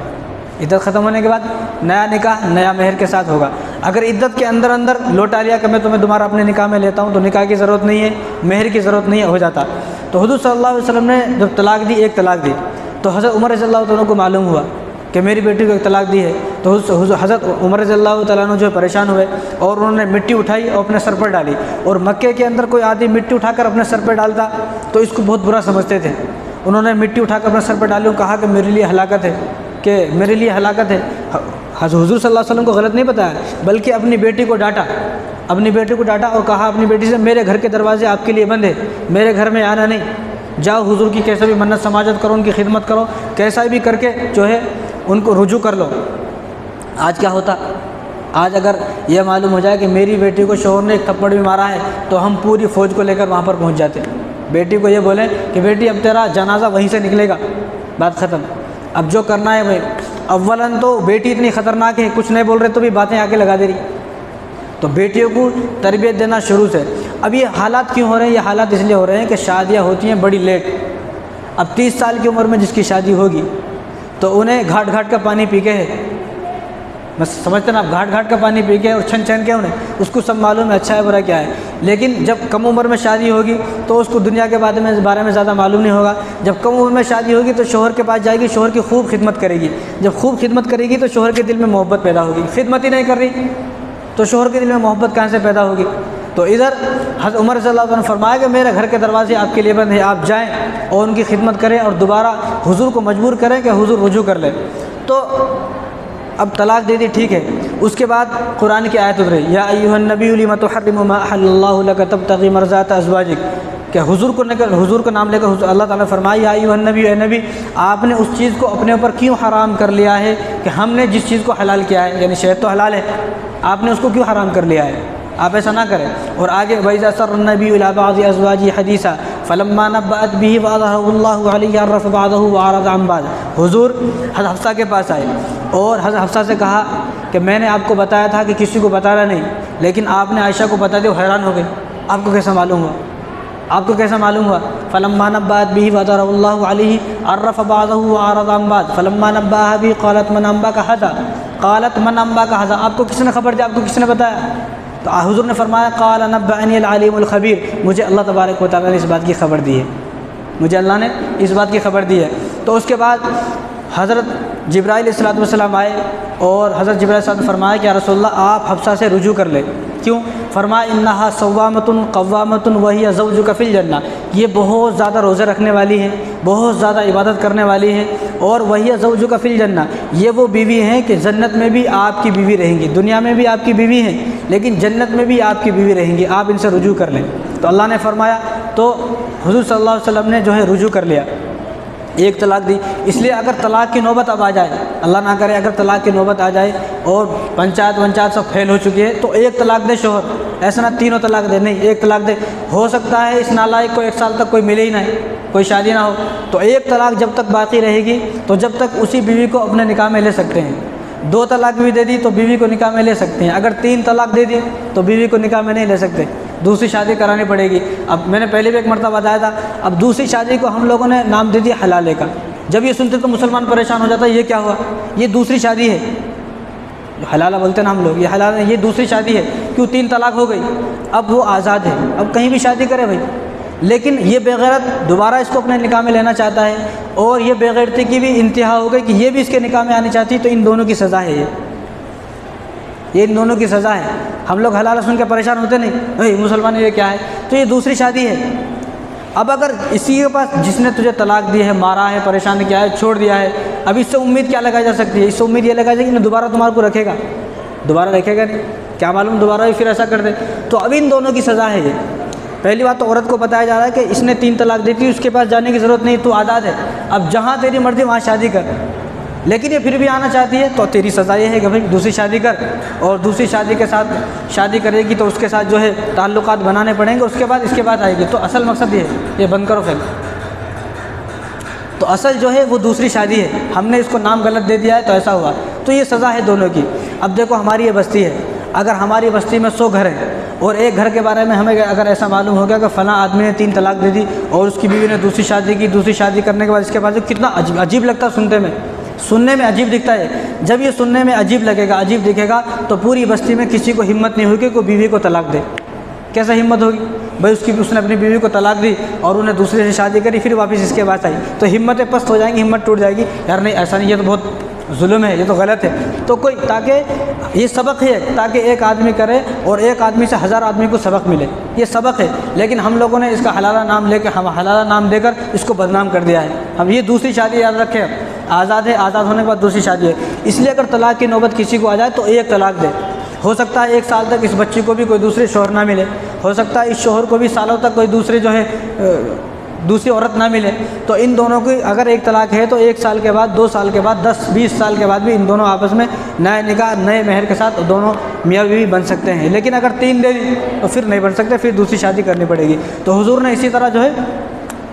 S1: इद्दत ख़त्म होने के बाद नया निकाह नया मेहर के साथ होगा। अगर इद्दत के अंदर अंदर लौटा लिया कि मैं तुम्हें दोबारा अपने निकाह में लेता हूँ, तो निकाह की ज़रूरत नहीं है, मेहर की ज़रूरत नहीं है, हो जाता। तो हुज़ूर सल्लल्लाहु अलैहि वसल्लम ने जब तलाक दी, एक तलाक दी, तो हज़रत उमर रज़ियल्लाहु तआला को मालूम हुआ कि मेरी बेटी को एक तलाक दी है। तो हज़रत उमर रज़ियल्लाहु तआला जो है परेशान हुए और उन्होंने मिट्टी उठाई और अपने सर पर डाली। और मक्के के अंदर कोई आदमी मिट्टी उठाकर अपने सर पर डालता तो इसको बहुत बुरा समझते थे। उन्होंने मिट्टी उठाकर अपने सर पर डाली और कहा कि मेरे लिए हलाकत है, कि मेरे लिए हलाकत है। हुज़ूर सल्लल्लाहु अलैहि वसल्लम को गलत नहीं बताया, बल्कि अपनी बेटी को डांटा, अपनी बेटी को डांटा और कहा अपनी बेटी से, मेरे घर के दरवाजे आपके लिए बंद है, मेरे घर में आना नहीं, जाओ हुज़ूर की कैसे भी मन्नत समाजत करो, उनकी खिदमत करो, कैसा भी करके जो है उनको रुजू कर लो। आज क्या होता, आज अगर यह मालूम हो जाए कि मेरी बेटी को शोहर ने एक थप्पड़ भी मारा है तो हम पूरी फ़ौज को लेकर वहाँ पर पहुँच जाते। बेटी को ये बोलें कि बेटी अब तेरा जनाजा वहीं से निकलेगा, बात ख़त्म, अब जो करना है भाई। अव्वलन तो बेटी इतनी ख़तरनाक है, कुछ नहीं बोल रहे तो भी बातें आके लगा दे रही। तो बेटियों को तरबियत देना शुरू से। अब ये हालात क्यों हो रहे हैं? ये हालात इसलिए हो रहे हैं कि शादियाँ होती हैं बड़ी लेट। अब 30 साल की उम्र में जिसकी शादी होगी तो उन्हें घाट घाट का पानी पी के है, बस समझते ना आप, घाट घाट का पानी पी के और छन छन के उन्हें उसको सब मालूम है अच्छा है बुरा क्या है। लेकिन जब कम उम्र में शादी होगी तो उसको दुनिया के बारे में ज़्यादा मालूम नहीं होगा। जब कम उम्र में शादी होगी तो शोहर के पास जाएगी, शोहर की खूब खिदमत करेगी। जब खूब खिदमत करेगी तो शोहर के दिल में मोहब्बत पैदा होगी। खिदमत ही नहीं कर रही तो शोहर के दिल में मोहब्बत कहाँ से पैदा होगी? तो इधर हज़रत उमर रज़ियल्लाहु अन्हु ने फरमाया कि मेरे घर के दरवाजे आपके लिए बंद है, आप जाएँ और उनकी खिदमत करें और दोबारा हुजूर को मजबूर करें कि हुजूर रुजू कर लें। तो अब तलाक दे दी, ठीक है। उसके बाद कुरान की आयत उतरी, या अय्युहन नबी लिमा तुहर्रिमु मा अहल्लल्लाहु लक तब्तगी मर्ज़ात अज़वाजिक, कि हुजूर का नाम लेकर अल्लाह ताला फरमाया, या अय्युहन नबी, ए नबी, आपने उस चीज़ को अपने ऊपर क्यों हराम कर लिया है कि हमने जिस चीज़ को हलाल किया है, यानी शहद तो हलाल है, आपने उसको क्यों हराम कर लिया है? आप ऐसा ना करें। और आगे वइज़ा सर्रन नबी इला बाज़ि अज़वाजी हदीसा फलम्मा नब्बअत बिही वअज़हरहु अलैहि अर्रफ़ बअदहु वअरज़ अन बअद, हुजूर हज़रत हफ्सा के पास आए और हज़रत हफ्सा से कहा कि मैंने आपको बताया था कि किसी को बताना नहीं, लेकिन आपने आयशा को बता दिया, हैरान हो गए, आपको कैसा मालूम हुआ? आपको कैसा मालूम हुआ? फलम्मा नब्बअत बिही वअज़हरहु अलैहि अर्रफ़ बअदहु वअरज़ अन बअद फलम्मा नब्बअहा बिही क़ालत मन अंबअका हज़ा, क़ालत मन अंबअका हज़ा, आपको किसने खबर दी, आपको किसने बताया? तो हुजूर ने फरमाया, क़ाल नब्बअनी अल-अलीमुल ख़बीर, मुझे अल्लाह तबारक व तआला ने इस बात की ख़बर दी है, मुझे अल्लाह ने इस बात की ख़बर दी है। तो उसके बाद हज़रत जिब्राइल अलैहिस्सलाम आए और हज़रत जिब्राइल ने फरमाया कि या रसूलल्लाह आप हफ्सा से रुजू कर ले। क्यों? फरमाया इन्नहा सव्वामतुन क़व्वामतुन वहिया ज़ौजुका फ़िल जन्ना, ये बहुत ज़्यादा रोज़े रखने वाली है, बहुत ज़्यादा इबादत करने वाली है, और वहिया ज़ौजुका फ़िल जन्ना, ये वो बीवी हैं कि जन्नत में भी आपकी बीवी रहेंगी, दुनिया में भी आपकी बीवी हैं लेकिन जन्नत में भी आपकी बीवी रहेंगी, आप इनसे रुजू कर लें। तो अल्लाह ने फरमाया, तो हुज़ूर सल्लल्लाहु अलैहि वसल्लम ने जो है रुजू कर लिया, एक तलाक दी। इसलिए अगर तलाक की नौबत अब आ जाए, अल्लाह ना करे, अगर तलाक की नौबत आ जाए और पंचायत सब फेल हो चुकी है तो एक तलाक दे शोहर, ऐसा ना तीनों तलाक दे, नहीं, एक तलाक दे। हो सकता है इस नालायक को 1 साल तक कोई मिले ही नहीं, कोई शादी ना हो, तो एक तलाक जब तक बाकी रहेगी तो जब तक उसी बीवी को अपने निकाह में ले सकते हैं। 2 तलाक भी दे दी तो बीवी को निकाह में ले सकते हैं। अगर 3 तलाक दे दी तो बीवी को निकाह में नहीं ले सकते, दूसरी शादी करानी पड़ेगी। अब मैंने पहले भी एक मरतबा बताया था, अब दूसरी शादी को हम लोगों ने नाम दे दिया हलाले का। जब ये सुनते तो मुसलमान परेशान हो जाता है, ये क्या हुआ, ये दूसरी शादी है, हलाला बोलते हैं ना हम लोग, ये हलाल है, ये दूसरी शादी है। क्यों? 3 तलाक हो गई, अब वो आज़ाद है, अब कहीं भी शादी करे भाई। लेकिन ये बेगैरत दोबारा इसको अपने निकाह में लेना चाहता है और ये बेगैरती की भी इंतहा हो गई कि ये भी इसके निकाह में आनी चाहती, तो इन दोनों की सज़ा है, ये इन दोनों की सज़ा है। हम लोग हलाला सुन के परेशान होते नहीं, भाई मुसलमान ये क्या है, तो ये दूसरी शादी है। अब अगर इसी के पास जिसने तुझे तलाक दी है, मारा है, परेशान किया है, छोड़ दिया है, अब इससे उम्मीद क्या लगाई जा सकती है? इससे उम्मीद ये लगाई जाएगी कि दोबारा तुम्हारे को रखेगा, दोबारा रखेगा नहीं, क्या मालूम दोबारा ही फिर ऐसा कर दे। तो अब इन दोनों की सज़ा है ये। पहली बात तो औरत को बताया जा रहा है कि इसने 3 तलाक दी थी, उसके पास जाने की ज़रूरत नहीं, तू आज़ाद है, अब जहाँ तेरी मर्ज़ी वहाँ शादी कर। लेकिन ये फिर भी आना चाहती है तो तेरी सज़ा ये है कि भाई दूसरी शादी कर, और दूसरी शादी के साथ शादी करेगी तो उसके साथ जो है ताल्लुकात बनाने पड़ेंगे, उसके बाद इसके बाद आएगी। तो असल मकसद ये बंद करो फिर। तो असल जो है वो दूसरी शादी है, हमने इसको नाम गलत दे दिया है तो ऐसा हुआ, तो ये सज़ा है दोनों की। अब देखो हमारी ये बस्ती है, अगर हमारी बस्ती में 100 घर हैं और एक घर के बारे में हमें अगर ऐसा मालूम हो गया कि फ़लाँ आदमी ने 3 तलाक दे दी और उसकी बीवी ने दूसरी शादी की, दूसरी शादी करने के बाद इसके बाद कितना अजीब लगता है सुनने में अजीब दिखता है। जब ये सुनने में अजीब लगेगा, अजीब दिखेगा, तो पूरी बस्ती में किसी को हिम्मत नहीं होगी कि कोई बीवी को तलाक दे। कैसे हिम्मत होगी भाई? उसने अपनी बीवी को तलाक दी और उन्हें दूसरे से शादी करी, फिर वापस इसके पास आई, तो हिम्मतें पस्त हो जाएंगी, हिम्मत टूट जाएगी। यार नहीं, ऐसा नहीं, ये तो बहुत जुल्म है, ये तो गलत है। तो कोई, ताकि ये सबक है, ताकि एक आदमी करे और एक आदमी से 1000 आदमी को सबक मिले, ये सबक है। लेकिन हम लोगों ने इसका हलाला नाम लेकर, हम हलाला नाम देकर इसको बदनाम कर दिया है। हम ये दूसरी शादी याद रखें, आज़ाद है, आज़ाद होने के बाद दूसरी शादी है। इसलिए अगर तलाक की नौबत किसी को आ जाए तो एक तलाक दे। हो सकता है 1 साल तक इस बच्ची को भी कोई दूसरे शौहर ना मिले, हो सकता है इस शौहर को भी सालों तक कोई दूसरे जो है दूसरी औरत ना मिले। तो इन दोनों की अगर एक तलाक है तो 1 साल के बाद, 2 साल के बाद, 10-20 साल के बाद भी इन दोनों आपस में नए निकाह, नए मेहर के साथ दोनों मियाँ बीवी बन सकते हैं। लेकिन अगर 3 दे दी तो फिर नहीं बन सकते, फिर दूसरी शादी करनी पड़ेगी। तो हुजूर ने इसी तरह जो है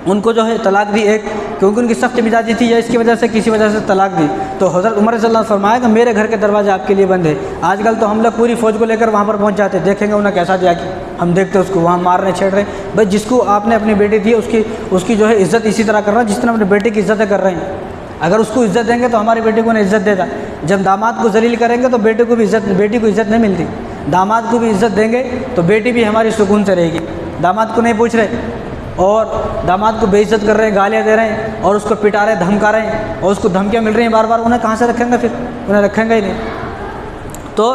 S1: उनको जो है तलाक दी एक, क्योंकि उनकी सख्त मिजाजी थी या इसकी वजह से, किसी वजह से तलाक दी। तो हज़रत उमर रज़ियल्लाहु अन्हु फरमाया कि मेरे घर के दरवाजे आपके लिए बंद है। आजकल तो हम लोग पूरी फ़ौज को लेकर वहाँ पर पहुँच जाते, देखेंगे उन्हें कैसा दिया कि हम देखते उसको वहाँ मार रहे, छेड़ रहे। भाई जिसको आपने अपनी बेटी दी उसकी जो है इज़्ज़त इसी तरह कर रहा है जिस तरह अपनी बेटी की इज़्ज़तें कर रहे हैं। अगर उसको इज़्ज़त देंगे तो हमारी बेटी को उन्हें इज़्ज़त देता। जब दामाद को जलील करेंगे तो बेटी को इज़्ज़त नहीं मिलती। दामाद को भी इज़्ज़त देंगे तो बेटी भी हमारी सुकून से रहेगी। दामाद को नहीं पूछ रहे और दामाद को बेइज्जत कर रहे हैं, गालियाँ दे रहे हैं और उसको पिटा रहे हैं, धमका रहे हैं और उसको धमकियाँ मिल रही हैं बार बार, उन्हें कहाँ से रखेंगे? फिर उन्हें रखेंगे ही नहीं। तो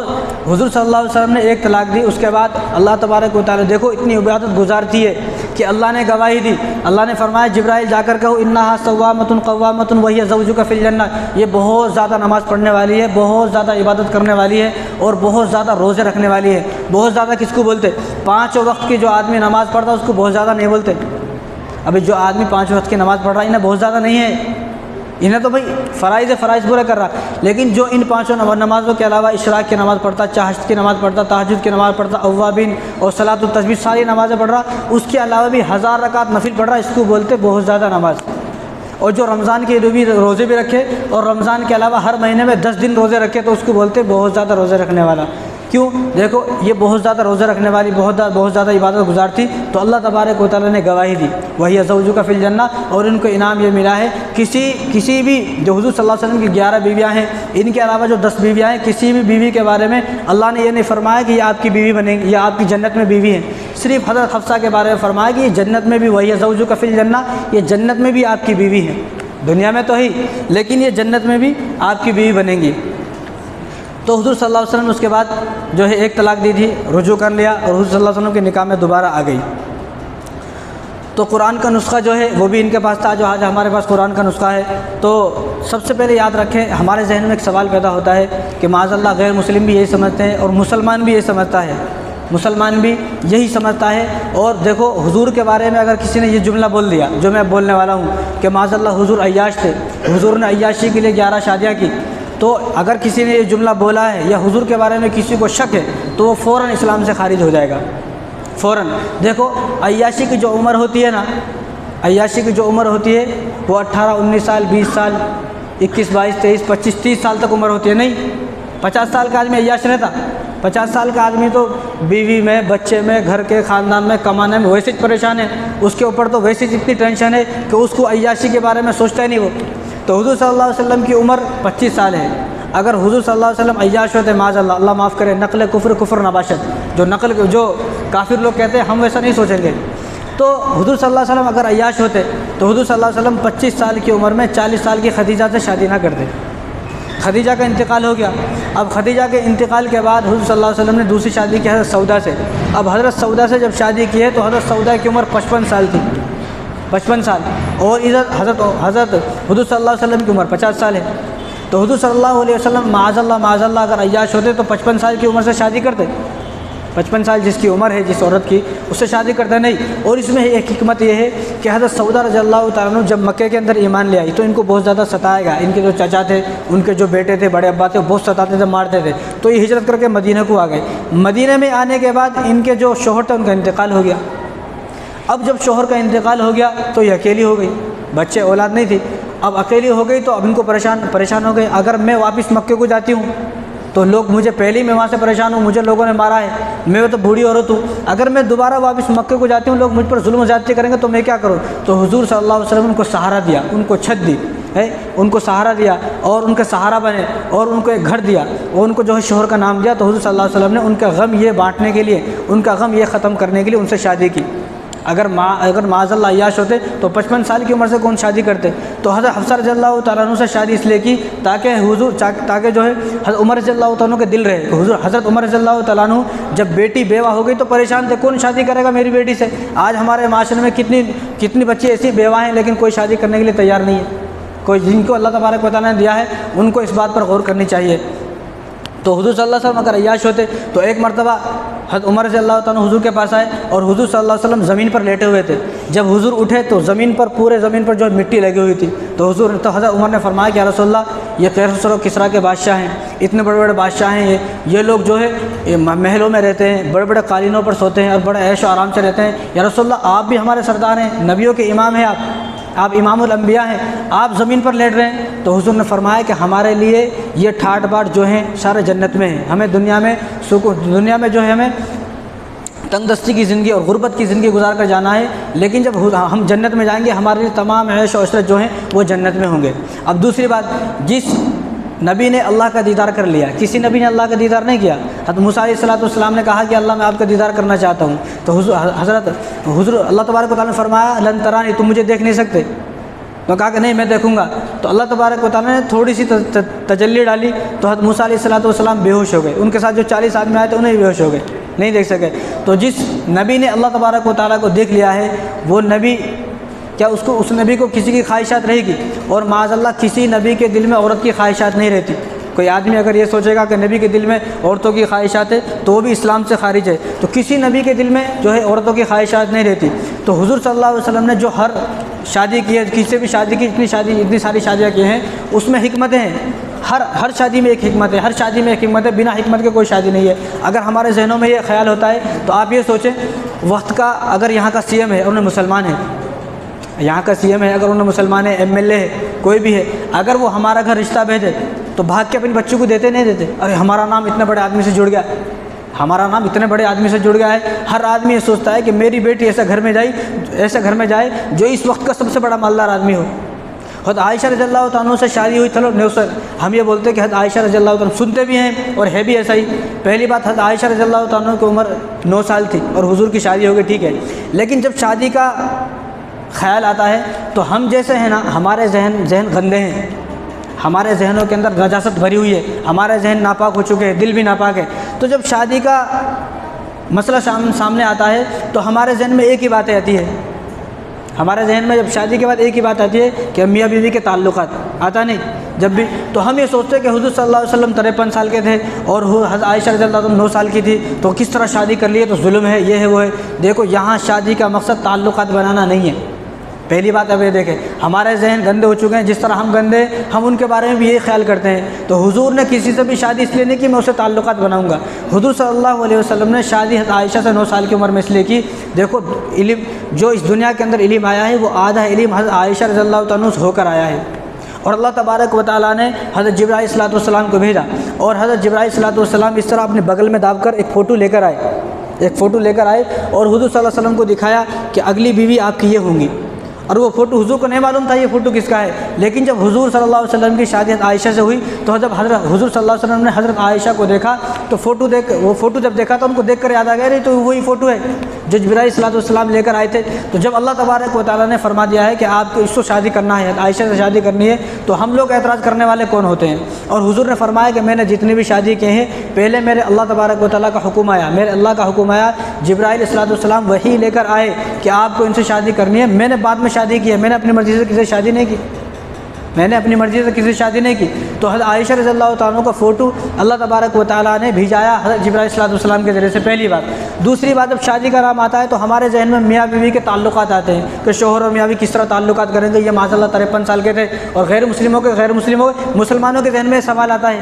S1: हुज़ूर सल्लल्लाहु अलैहि वसल्लम ने एक तलाक दी। उसके बाद अल्लाह तबारक व तआला, देखो इतनी इबादत गुजारती है कि अल्लाह ने गवाही दी। अल्लाह ने फरमाया जिब्राइल जाकर कहो इन्नहा सव्वामतुन क़व्वामतुन वहिय ज़ौजुका फ़िल जन्नह, ये बहुत ज़्यादा नमाज़ पढ़ने वाली है, बहुत ज़्यादा इबादत करने वाली है और बहुत ज़्यादा रोज़े रखने वाली है। बहुत ज़्यादा किसको बोलते? 5 वक्त की जो आदमी नमाज़ पढ़ता है उसको बहुत ज़्यादा नहीं बोलते। अभी जो आदमी 5 वक्त की नमाज़ पढ़ रहा है इन्हें बहुत ज़्यादा नहीं है, इन्हें तो भाई फ़राइज़ पूरा कर रहा। लेकिन जो इन 5 नमाज़ों के अलावा इशराक की नमाज़ पढ़ता, चाहत की नमाज़ पढ़ता, तहज्जुद की नमाज़ पढ़ता, अव्वाबीन और सलातुत तस्बीह सारी नमाज़ें पढ़ रहा, उसके अलावा भी 1000 रकात नफिल पढ़ रहा, इसको बोलते बहुत ज़्यादा नमाज। और जो रमज़ान के रोज़े भी रखे और रमज़ान के अलावा हर महीने में 10 दिन रोज़े रखे तो उसको बोलते बहुत ज़्यादा रोज़े रखने वाला। क्यों? देखो ये बहुत ज़्यादा रोज़े रखने वाली, बहुत ज़्यादा इबादत गुजार थी। तो अल्लाह तबारक व तआला ने गवाही दी वही ज़ौजुका फ़िल जन्नह, और इनको इनाम ये मिला है किसी भी जो हुज़ूर सल्लल्लाहु अलैहि वसल्लम की 11 बीवियाँ हैं, इनके अलावा जो 10 बीवियाँ हैं, किसी भी बीवी के बारे में अल्लाह ने ये नहीं फरमाया कि ये आपकी बीवी बनेगी या आपकी जन्नत में बीवी है। सिर्फ हज़रत हफ्सा के बारे में फरमाया कि ये जन्नत में भी वही ज़ौजुका फ़िल जन्नह, ये जन्नत में भी आपकी बीवी है। दुनिया में तो ही, लेकिन ये जन्नत में भी आपकी बीवी बनेंगी। तो हुज़ूर सल्लल्लाहु अलैहि वसल्लम उसके बाद जो है एक तलाक दी थी, रुजू कर लिया और हुज़ूर सल्लल्लाहु अलैहि वसल्लम के निकाह में दोबारा आ गई। तो कुरान का नुस्खा जो है वो भी इनके पास था, जो आज हमारे पास कुरान का नुस्खा है। तो सबसे पहले याद रखें, हमारे जहन में एक सवाल पैदा होता है कि माज़अल्लाह गैर मुस्लिम भी यही समझते हैं और मुसलमान भी यही समझता है, मुसलमान भी यही समझता है। और देखो हुजूर के बारे में अगर किसी ने ये जुमला बोल दिया जो मैं बोलने वाला हूँ कि माज़अल्लाह हुजूर अय्याश थे, हुजूर ने अय्याशी के लिए 11 शादियाँ की, तो अगर किसी ने ये जुमला बोला है या हुजूर के बारे में किसी को शक है तो वो फ़ौरन इस्लाम से खारिज हो जाएगा, फ़ौरन। देखो अय्याशी की जो उम्र होती है ना, अय्याशी की जो उम्र होती है वो 18, 19 साल, 20 साल, 21, 22, 23, 25, 30 साल तक उम्र होती है। नहीं, 50 साल का आदमी अय्याश रहता। 50 साल का आदमी तो बीवी में, बच्चे में, घर के ख़ानदान में, कमाने में वैसे ही परेशान है, उसके ऊपर तो वैसे ही इतनी टेंशन है कि उसको अय्याशी के बारे में सोचता ही नहीं वो। तो हुज़ूर सल्लल्लाहु अलैहि वसल्लम की उम्र 25 साल है। अगर हुज़ूर सल्लल्लाहु अलैहि वसल्लम अय्याश होते, माज़अल्लाह, अल्लाह माफ़ करे, नक़ल कुफ़्र नबाशत, जो काफिर लोग कहते हैं, हम वैसा नहीं सोचेंगे। तो हुज़ूर सल्लल्लाहु अलैहि वसल्लम अगर अय्याश होते तो हुज़ूर सल्लल्लाहु अलैहि वसल्लम 25 साल की उम्र में 40 साल की खदीजा से शादी ना करते। खदीजा का इंतकाल हो गया। अब खदीजा के इंतकाल के बाद हुज़ूर सल्लल्लाहु अलैहि वसल्लम ने दूसरी शादी की हज़रत सौदा से। अब हज़रत सौदा से जब शादी की है तो हज़रत सौदा की उम्र 55 साल थी, 55 साल, और इधर हज़रत हुज़ूर सल्लल्लाहु अलैहि वसल्लम की उम्र 50 साल है। तो हुज़ूर सल्लल्लाहु अलैहि वसल्लम माज़अल्लाह अगर अय्याश होते तो 55 साल की उम्र से शादी करते। 55 साल जिसकी उम्र है जिस औरत की, उससे शादी करते नहीं। और इसमें एक हिकमत यह है कि हज़रत सौदा रज़ियल्लाहु तआला अन्हु जब मक्के के अंदर ईमान ले आई तो इनको बहुत ज़्यादा सताएगा। इनके जो चाचा थे, उनके जो बेटे थे, बड़े अब्बा थे, वो बहुत सताते थे, मारते थे। तो ये हिजरत करके मदीने को आ गए। मदीने में आने के बाद इनके जो शौहर थे उनका इंतकाल हो गया। अब जब शौहर का इंतकाल हो गया तो ये अकेली हो गई, बच्चे औलाद नहीं थी। अब अकेली हो गई तो अब इनको परेशान हो गए। अगर मैं वापस मक्के को जाती हूँ तो लोग मुझे पहले ही मैं वहाँ से परेशान हूँ, मुझे लोगों ने मारा है, मैं तो बूढ़ी औरत हूँ, अगर मैं दोबारा वापस मक्के को जाती हूँ लोग मुझ पर जुल्म ज़्यादती करेंगे तो मैं क्या करूँ। तो हुजूर सल्लल्लाहु अलैहि वसल्लम उनको सहारा दिया, उनको छत दी है, उनको सहारा दिया और उनके सहारा बने और उनको एक घर दिया और उनको जो है शोहर का नाम दिया। तो हुजूर सल्लल्लाहु अलैहि वसल्लम ने उनका गम ये बांटने के लिए, उनका गम ये ख़त्म करने के लिए उनसे शादी की। अगर माज़अल्लाह अय्याश होते तो 55 साल की उम्र से कौन शादी करते। तो हज़रत हफ्सा रज़ियल्लाहु तआला अन्हु से शादी इसलिए की ताकि जो है हज़रत उमर रज़ियल्लाहु तआला अन्हु के दिल रहे। तो हज़रत उमर रज़ियल्लाहु तआला अन्हु जब बेटी बेवा हो गई तो परेशान थे, कौन शादी करेगा मेरी बेटी से। आज हमारे माशरे में कितनी बच्ची ऐसी बेवा हैं लेकिन कोई शादी करने के लिए तैयार नहीं है। कोई जिनको अल्लाह तबारक व तआला ने दिया है उनको इस बात पर गौर करनी चाहिए। तो हुजूर सल्लल्लाहु अलैहि वसल्लम अगर अय्याश होते तो एक मरतबा हज़रत उमर रज़ियल्लाहु तआला हुजूर के पास आए और हुजूर सल्लल्लाहु अलैहि वसल्लम ज़मीन पर लेटे हुए थे। जब हुजूर उठे तो ज़मीन पर, पूरे ज़मीन पर जो मिट्टी लगी हुई थी। तो हज़रत उमर ने फरमाया कि या रसूलल्लाह ये कैसर और किसरा के बादशाह हैं, इतने बड़े बड़े बादशाह हैं ये लोग जो है महलों में रहते हैं, बड़े बड़े कालीनों पर सोते हैं और बड़े ऐश आराम से रहते हैं। या रसूलल्लाह आप भी हमारे सरदार हैं, नबियों के इमाम हैं, आप इमामुल अंबिया हैं, आप ज़मीन पर लेट रहे हैं। तो हुजूर ने फरमाया कि हमारे लिए ये ठाट बाट जो हैं सारे जन्नत में हैं, हमें दुनिया में जो है हमें तंगदस्ती की ज़िंदगी और गुर्बत की ज़िंदगी गुजार कर जाना है, लेकिन जब हम जन्नत में जाएंगे हमारे लिए तमाम ऐश और इशरत जो हैं वो जन्नत में होंगे। अब दूसरी बात, जिस नबी ने अल्लाह का दीदार कर लिया, किसी नबी ने अल्लाह का दीदार नहीं किया। हज़रत मूसा अलैहिस्सलाम ने कहा कि अल्लाह मैं आपका दीदार करना चाहता हूँ। तो हुजूर अल्लाह तबारक व तआला ने फरमाया लन तरानी, तुम मुझे देख नहीं सकते। तो कहा कि नहीं मैं देखूँगा। तो अल्लाह तबारक व तआला ने थोड़ी सी तजल्ली डाली तो हज़रत मूसा अलैहिस्सलाम बेहोश हो गए, उनके साथ जो 40 आदमी आए थे उन्हें बेहोश हो गए, नहीं देख सके। तो जिस नबी ने अल्लाह तबारक व तआला को देख लिया है वो नबी, क्या उस नबी को किसी की ख्वाहिशात रहेगी। और माज़अल्लाह किसी नबी के दिल में औरत की ख्वाहिशात नहीं रहती। कोई आदमी अगर ये सोचेगा कि नबी के दिल में औरतों की ख्वाहिशात है तो वो भी इस्लाम से खारिज है। तो किसी नबी के दिल में जो है औरतों की ख्वाहिशात नहीं रहती। तो हुजूर सल्लल्लाहु अलैहि वसल्लम ने जो हर शादी की है, किसी भी शादी की इतनी सारी शादियाँ की हैं उसमें हिकमतें हैं। हर शादी में एक हिकमत है, हर शादी में एक हिकमत है, बिना हिकमत के कोई शादी नहीं है। अगर हमारे जहनों में ये ख्याल होता है तो आप ये सोचें, वक्त का अगर यहाँ का CM है और उन्हें मुसलमान है, यहाँ का CM है अगर उन्हें मुसलमान है, MLA है, कोई भी है, अगर वो हमारा घर रिश्ता भेजे तो भाग के अपने बच्चों को देते नहीं देते। अरे हमारा नाम इतने बड़े आदमी से जुड़ गया, हमारा नाम इतने बड़े आदमी से जुड़ गया है। हर आदमी ये सोचता है कि मेरी बेटी ऐसे घर में जाए जो इस वक्त का सबसे बड़ा मालदार आदमी हो। हज़रत आयशा रज़ियल्लाहु तआला से शादी हुई, चलो हम ये बोलते हैं कि हज़रत आयशा रज़ियल्लाहु तआला, सुनते भी हैं और है भी ऐसा ही। पहली बात, हज़रत आयशा रज़ियल्लाहु तआला की उम्र 9 साल थी और हुजूर की शादी हो गई, ठीक है। लेकिन जब शादी का ख्याल आता है तो हम जैसे हैं ना, हमारे जहन गंदे हैं, हमारे जहनों के अंदर नजासत भरी हुई है, हमारे जहन नापाक हो चुके हैं, दिल भी नापाक है। तो जब शादी का मसला सामने आता है तो हमारे जहन में एक ही बात आती है, हमारे जहन में जब शादी के बाद एक ही बात आती है कि मियाँ बीवी के ताल्लुकात, आता नहीं जब भी। तो हम ये सोचते हैं कि हुजूर सल्लल्लाहु अलैहि वसल्लम 53 साल के थे और हज़रत आयशा रज़ियल्लाहु अन्हा 9 साल की थी, तो किस तरह शादी कर लिए, तो जुल्म है, ये है वो है। देखो यहाँ शादी का मकसद ताल्लुकात बनाना नहीं है। पहली बात अब ये देखें, हमारे जहन गंदे हो चुके हैं, जिस तरह हम गंदे हम उनके बारे में भी यही ख्याल करते हैं। तो हुजूर ने किसी से भी शादी इसलिए नहीं की मैं उससे ताल्लुकात बनाऊंगा। हुजूर सल्लल्लाहु अलैहि वसल्लम ने शादी आयशा से 9 साल की उम्र में इसलिए की, देखो इल्म जो इस दुनिया के अंदर इल्म आया है वो आधा इल्म हज़रत आयशा रज़ियल्लाहु तआला अन्हा होकर आया है। और अल्लाह तबारक व तआला ने हज़रत जिब्राइल अलैहिस्सलाम को भेजा और हज़रत जिब्राइल अलैहिस्सलाम इस तरह अपने बगल में दाब कर एक फ़ोटो लेकर आए और हुजूर सल्लल्लाहु अलैहि वसल्लम को दिखाया कि अगली बीवी आपकी ये होंगी। और वो फ़ोटो हुजूर को नहीं मालूम था ये फ़ोटो किसका है। लेकिन जब हुजूर सल्लल्लाहु अलैहि वसल्लम की शादी आयशा से हुई तो जब हुजूर सल्लल्लाहु अलैहि वसल्लम ने हज़रत आयशा को देखा तो वो फ़ोटो जब देखा तो उनको देख कर याद आ गया, तो वही फ़ोटो है जो जिब्राइल अलैहिस्सलाम लेकर आए थे। तो जब अल्लाह तबारक व तआला ने फरमा दिया है कि आपको इसको शादी करना है, आयशा से शादी करनी है, तो हम लोग एतराज़ करने वाले कौन होते हैं। और हुजूर ने फरमाया कि मैंने जितनी भी शादी की हैं पहले मेरे अल्लाह तबारक व तआला का हुक्म आया, मेरे अल्लाह का हुक्म आया, जिब्राइल अलैहिस्सलाम वही लेकर आए कि आपको इनसे शादी करनी है। मैंने बाद में शादी की है, मैंने अपनी मर्ज़ी से किसी शादी नहीं की, मैंने अपनी मर्ज़ी से किसी शादी नहीं की। तो हज़रत आयशा रज़ियल्लाहु तआला का फ़ोटो अल्लाह तबारक व तआला ने भेजाया हज़रत जिब्राइल अलैहिस्सलाम के ज़रिए से, पहली बात। दूसरी बात, जब शादी का नाम आता है तो हमारे जहन में मियाँ बीवी के ताल्लुकात आते हैं कि शोहर और मियाँ बीवी किस तरह ताल्लुकात करेंगे। ये माशाअल्लाह 53 साल के थे और मुसलमानों के जहन में सवाल आता है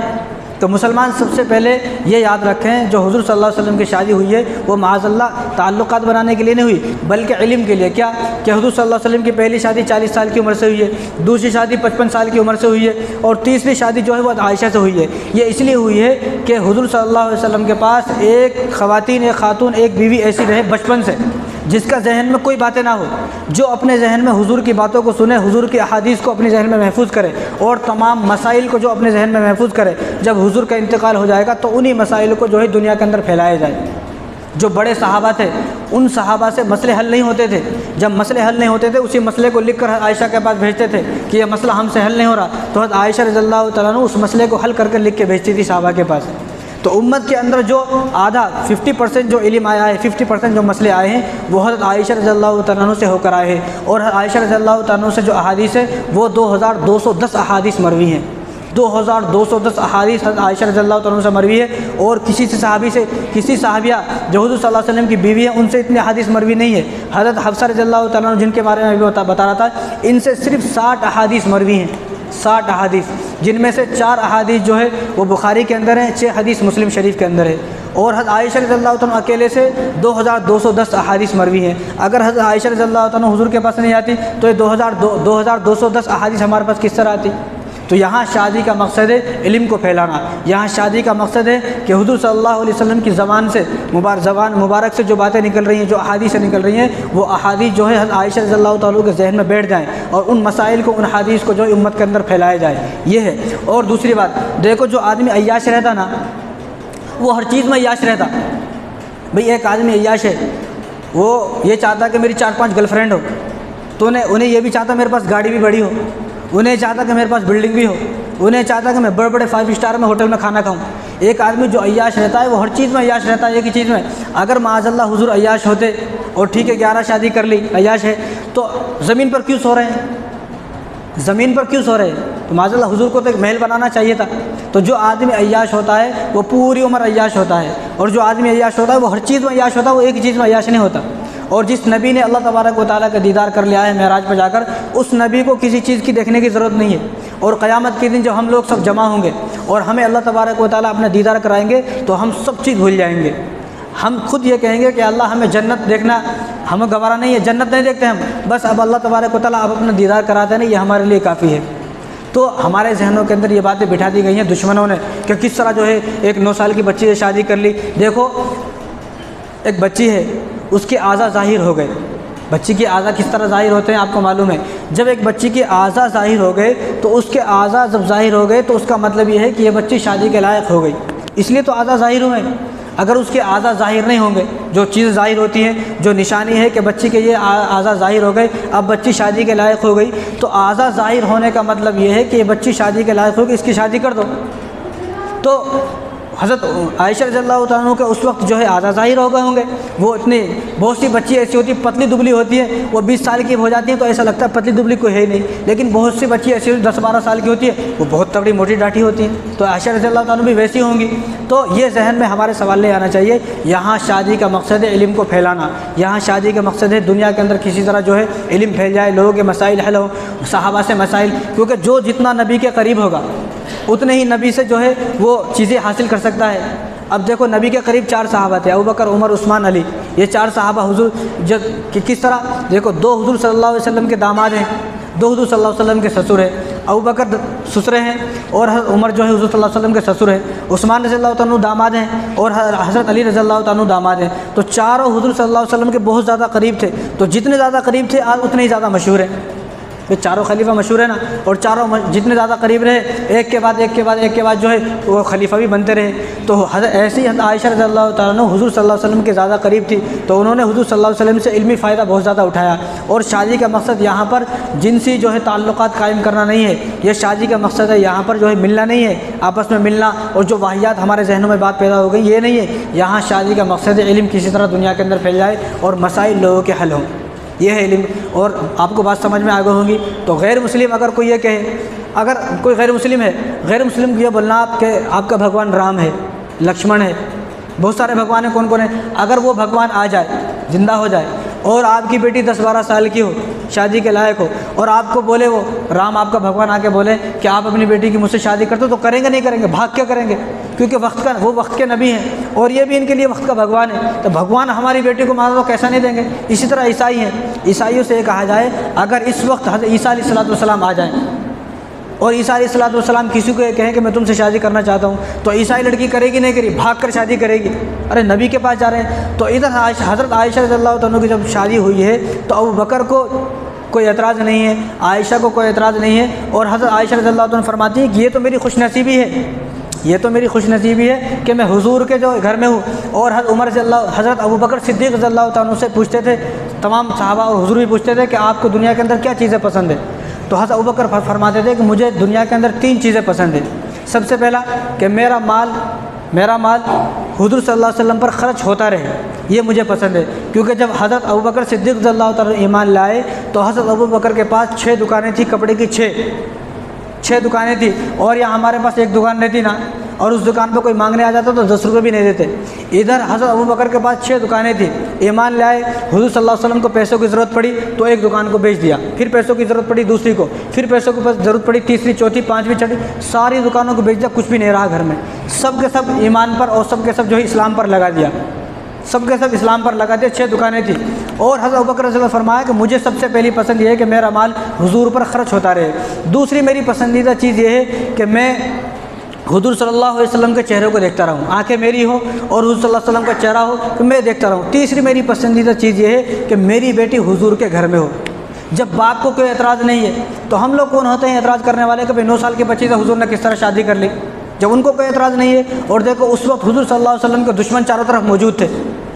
S1: तो मुसलमान सबसे पहले ये याद रखें, जो हुज़ूर सल्लल्लाहु अलैहि वसल्लम की शादी हुई है वो माअज़ल्लाह ताल्लुकात बनाने के लिए नहीं हुई, बल्कि इल्म के लिए। क्या कि हुज़ूर सल्लल्लाहु अलैहि वसल्लम की पहली शादी 40 साल की उम्र से हुई है, दूसरी शादी 55 साल की उम्र से हुई है, और तीसरी शादी जो है वो आयशा से हुई है। ये इसलिए हुई है कि हुज़ूर सल्लल्लाहु अलैहि वसल्लम के पास एक खातून एक बीवी ऐसी रहे बचपन से, जिसका जहन में कोई बातें ना हो, जो अपने जहन में हुज़ूर की बातों को सुने, हुज़ूर की अहादीस को अपने जहन में महफूज करे, और तमाम मसाइल को जो अपने जहन में महफूज करे, जब हुज़ूर का इंतकाल हो जाएगा तो उन्हीं मसाइल को जो है दुनिया के अंदर फैलाया जाए। जो बड़े सहाबा थे, उन सहाबा से मसले हल नहीं होते थे, जब मसले हल नहीं होते थे उसी मसले को लिख कर आयशा के पास भेजते थे कि यह मसला हमसे हल नहीं हो रहा, तो हज़रत आयशा रज़ियल्लाहु तआला अन्हा उस मसले को हल करके लिख के भेजती थी सहाबा के पास। तो उम्मत के अंदर जो आधा 50% जो इल्म आया है, 50% जो मसले आए हैं वो हज़रत आयशा रज़ियल्लाहु तआला अन्हा से होकर आए हैं। और आयशा रज़ियल्लाहु तआला अन्हा से जो अहादीस है वो 2210 अहादीस मरवी हैं, 2210 अहादीस हज़रत आयशा रज़ियल्लाहु तआला अन्हा से मरवी है। और किसी से सहाबी से, किसी सहाबिया जो हुज़ूर सल्लल्लाहु अलैहि वसल्लम की बीवी है, उनसे इतने अहादीस मरवी नहीं है। हज़रत हफ्सा रज़ियल्लाहु तआला अन्हा जिनके बारे में अभी बता रहा था, इनसे सिर्फ 60 अहादीस मरवी हैं, 60 अहादीस, जिनमें से 4 अहादीस जो है वो बुखारी के अंदर है, 6 हदीस मुस्लिम शरीफ के अंदर है। और हज़रत आयशा रज़ियल्लाहु तआला अकेले से 2210 अहादीस मरवी हैं। अगर हज़रत आयशा रज़ियल्लाहु तआला हुज़ूर के पास नहीं आती तो ये 2210 अहादीस हमारे पास किस तरह आती। तो यहाँ शादी का मकसद है इल्म को फैलाना, यहाँ शादी का मकसद है कि हुज़ूर सल्लल्लाहु अलैहि वसल्लम की ज़बान से ज़बान मुबारक से जो बातें निकल रही हैं, जो अहादीस से निकल रही हैं, वो अहादीस जो है हज़रत आयशा रज़ियल्लाहु तआला के जहन में बैठ जाएँ और उन मसाइल को, उन अहादीस को जो है उम्मत के अंदर फैलाया जाए, ये है। और दूसरी बात देखो, जो आदमी अय्याश रहता ना, वो हर चीज़ में अय्याश रहता। भाई एक आदमी अय्याश है, वो ये चाहता कि मेरी 4-5 गर्लफ्रेंड हो, तो उन्हें ये भी चाहता मेरे पास गाड़ी भी बड़ी हो, उन्हें चाहता कि मेरे पास बिल्डिंग भी हो, उन्हें चाहता कि मैं बड़े बड़े 5 स्टार में होटल में खाना खाऊं। एक आदमी जो अय्याश रहता है वो हर चीज़ में अय्याश रहता है, एक ही चीज़ में। अगर माअज़ल्लाह हुज़ूर अय्याश होते और ठीक है 11 शादी कर ली, अय्याश है, तो ज़मीन पर क्यों सो रहे हैं, ज़मीन पर क्यों सो रहे हैं? तो माअज़ल्लाह हुज़ूर को तो एक महल बनाना चाहिए था। तो जो आदमी अय्याश होता है वो पूरी उम्र अय्याश होता है, और जो आदमी अय्याश होता है वो हर चीज़ में अय्याश होता है, वो एक ही चीज़ में अय्याश नहीं होता। और जिस नबी ने अल्लाह तबारक व तआला का दीदार कर लिया है मेराज पर जाकर, उस नबी को किसी चीज़ की देखने की ज़रूरत नहीं है। और क़यामत के दिन जब हम लोग सब जमा होंगे और हमें अल्लाह तबारक व तआला अपना दीदार कराएंगे, तो हम सब चीज़ भूल जाएंगे। हम खुद ये कहेंगे कि अल्लाह हमें जन्नत देखना हमें गवारा नहीं है, जन्नत नहीं देखते हम, बस अब अल्लाह तबारक व तआला अब अपना दीदार कराते नहीं, ये हमारे लिए काफ़ी है। तो हमारे जहनों के अंदर ये बातें बिठा दी गई हैं दुश्मनों ने कि किस तरह जो है एक 9 साल की बच्ची से शादी कर ली। देखो एक बच्ची है, उसके आज़ा ज़ाहिर हो गए। बच्ची के आज़ा किस तरह ज़ाहिर होते हैं आपको मालूम है। जब एक बच्ची के आज़ा ज़ाहिर हो गए तो उसके आज़ा जब ज़ाहिर हो गए तो उसका मतलब ये है कि ये बच्ची शादी के लायक हो गई, इसलिए तो आज़ा ज़ाहिर हुए। अगर उसके आज़ा ज़ाहिर नहीं होंगे, जो चीज़ ज़ाहिर होती है, जो निशानी है कि बच्ची के ये आज़ा ज़ाहिर हो गए, अब बच्ची शादी के लायक हो गई, तो आज़ा ज़ाहिर होने का मतलब ये है कि ये बच्ची शादी के लायक होगी, इसकी शादी कर दो। तो हज़रत आयशा रज़ियल्लाहु तआला अन्हा के उस वक्त जो है आज़ा ज़ाहिर हो गए होंगे। वो इतनी बहुत सी बच्ची ऐसी होती है पतली दुबली होती है, वो 20 साल की हो जाती है तो ऐसा लगता है पतली दुबली कोई है ही नहीं, लेकिन बहुत सी बच्ची ऐसी 10-12 साल की होती है, वो बहुत तगड़ी मोटी डाठी होती है। तो आयशा रज़ियल्लाहु तआला अन्हा भी वैसी होंगी। तो ये जहन में हमारे सवाल नहीं आना चाहिए। यहाँ शादी का मकसद है इल्म को फैलाना, यहाँ शादी का मकसद है दुनिया के अंदर किसी तरह जो है इल्म फैल जाए, लोगों के मसाइल हल हो, सहाबा से मसाइल, क्योंकि जो जितना नबी के करीब होगा उतने ही नबी से जो है वो चीज़ें हासिल कर सकता है। अब देखो नबी के करीब 4 सहाबा थे, अबू बकर, उमर, उस्मान, अली, ये 4 सहाबा हुजूर जब कि किस तरह देखो 2 हुजूर सल्लल्लाहु अलैहि वसल्लम के दामाद हैं, 2 हुजूर सल्लल्लाहु अलैहि वसल्लम के ससुर हैं, अबू बकर ससुरे हैं और उमर जो है हुजूर सल्लल्लाहु अलैहि वसल्लम के ससुर हैं, उस्मान रज़ियल्लाहु तआला अन्हु दामाद हैं और हज़रत अली रज़ियल्लाहु तआला अन्हु दामाद हैं। तो चारों हुजूर सल्लल्लाहु अलैहि वसल्लम के बहुत ज़्यादा करीब थे। तो जितने ज़्यादा करीब थे आज उतने ही ज़्यादा मशहूर हैं। तो चारों खलीफा मशहूर है ना, और चारों जितने ज़्यादा करीब रहे, एक के बाद एक के बाद एक के बाद जो है वो खलीफा भी बनते रहे। तो ऐसे ही आयशा रज़ियल्लाहु तआला अन्हा हुज़ूर सल्लल्लाहु अलैहि वसल्लम के ज़्यादा करीब थी, तो उन्होंने हुज़ूर सल्लल्लाहु अलैहि वसल्लम से इल्मी फ़ायदा बहुत ज़्यादा उठाया। और शादी का मकसद यहाँ पर जिनसी जो है ताल्लुकात कायम करना नहीं है, यह शादी का मकसद है यहाँ पर जो है मिलना नहीं है, आपस में मिलना और जो वाहियात हमारे जहनों में बात पैदा हो गई ये नहीं है। यहाँ शादी का मकसद है इल्म किसी तरह दुनिया के अंदर फैल जाए और मसाइल लोगों के हल हों, यह है इल्म। और आपको बात समझ में आ गई होगी। तो गैर मुस्लिम अगर कोई ये कहे, अगर कोई गैर मुस्लिम है, गैर मुस्लिम को ये बोलना आपका भगवान राम है, लक्ष्मण है, बहुत सारे भगवान हैं, कौन कौन है, अगर वो भगवान आ जाए, ज़िंदा हो जाए और आपकी बेटी 10-12 साल की हो, शादी के लायक हो, और आपको बोले वो राम आपका भगवान आके बोले कि आप अपनी बेटी की मुझसे शादी करते हो, तो करेंगे नहीं करेंगे? भाग क्या करेंगे? क्योंकि वो वक्त के नबी हैं और ये भी इनके लिए वक्त का भगवान है। तो भगवान हमारी बेटी को मारा तो कैसा नहीं देंगे? इसी तरह ईसाई हैं, ईसाइयों से ये कहा जाए अगर इस वक्त हज़रत ईसा अलैहिस्सलाम आ जाएँ और ईसा अलैहिस्सलाम किसी को ये कहें कि मैं तुमसे शादी करना चाहता हूँ, तो ईसाई लड़की करेगी नहीं करेगी? भाग कर शादी करेगी। अरे नबी के पास जा रहे हैं। तो इधर हज़रत आयशा रज़ियल्लाहु तआला की जब शादी हुई है तो अबू बकर को कोई एतराज़ नहीं है, आयशा को कोई एतराज़ नहीं है, और हज़रत आयशा रज़ियल्लाहु तआला फरमाती हैं कि ये तो मेरी खुशनसीबी है, ये तो मेरी खुशनसीबी है कि मैं हुजूर के जो घर में हूँ। और हज़रत अबू बकर सिद्दीक़ रज़ियल्लाहु तआला अन्हु से पूछते थे, तमाम सहाबा और हुजूर भी पूछते थे कि आपको दुनिया के अंदर क्या चीज़ें पसंद है? तो हज़रत अबू बकर फरमाते थे कि मुझे दुनिया के अंदर 3 चीज़ें पसंद है। सबसे पहला कि मेरा माल हुजूर सल्लल्लाहु अलैहि वसल्लम पर ख़र्च होता रहे, ये मुझे पसंद है। क्योंकि जब हज़रत अबू बकर सिद्दीक़ रज़ियल्लाहु तआला ईमान लाए तो हज़रत अबू बकर के पास 6 दुकानें थी, कपड़े की 6 दुकानें थी, और यहाँ हमारे पास एक दुकान रहती ना, और उस दुकान पर कोई मांगने आ जाता तो 10 रुपये भी नहीं देते। इधर हज़रत अबू बकर के पास 6 दुकानें थी, ईमान लाए, हुजूर सल्लल्लाहु अलैहि वसल्लम को पैसों की ज़रूरत पड़ी तो एक दुकान को बेच दिया, फिर पैसों की ज़रूरत पड़ी दूसरी को, फिर पैसों की ज़रूरत पड़ी तीसरी, चौथी, पाँचवीं, छठी, सारी दुकानों को बेच दिया, कुछ भी नहीं रहा घर में। सब के सब ईमान पर और सब के सब जो है इस्लाम पर लगा दिया, सब के सब इस्लाम पर लगा दिया। 6 दुकानें थी। और हज़रत अबू बकर रज़ियल्लाहु फरमाया कि मुझे सबसे पहली पसंद ये है कि मेरा माल हुजूर पर ख़र्च होता रहे। दूसरी मेरी पसंदीदा चीज़ ये है कि मैं हुजूर सल्लल्लाहु अलैहि वसल्लम के चेहरे को देखता रहूँ, आंखें मेरी हो और हुजूर सल्लल्लाहु अलैहि वसल्लम का चेहरा हो तो मैं देखता रहूँ। तीसरी मेरी पसंदीदा चीज़ ये है कि मेरी बेटी हुजूर के घर में हो। जब बाप को कोई एतराज़ नहीं है तो हम लोग कौन होते हैं एतराज़ करने वाले कि भाई 9 साल के बच्चे से हुजूर ने किस तरह शादी कर ली, जब उनको कोई एतराज़ नहीं है। और देखो उस वक्त हुजूर सल्लल्लाहु अलैहि वसल्लम के दुश्मन चारों तरफ मौजूद थे,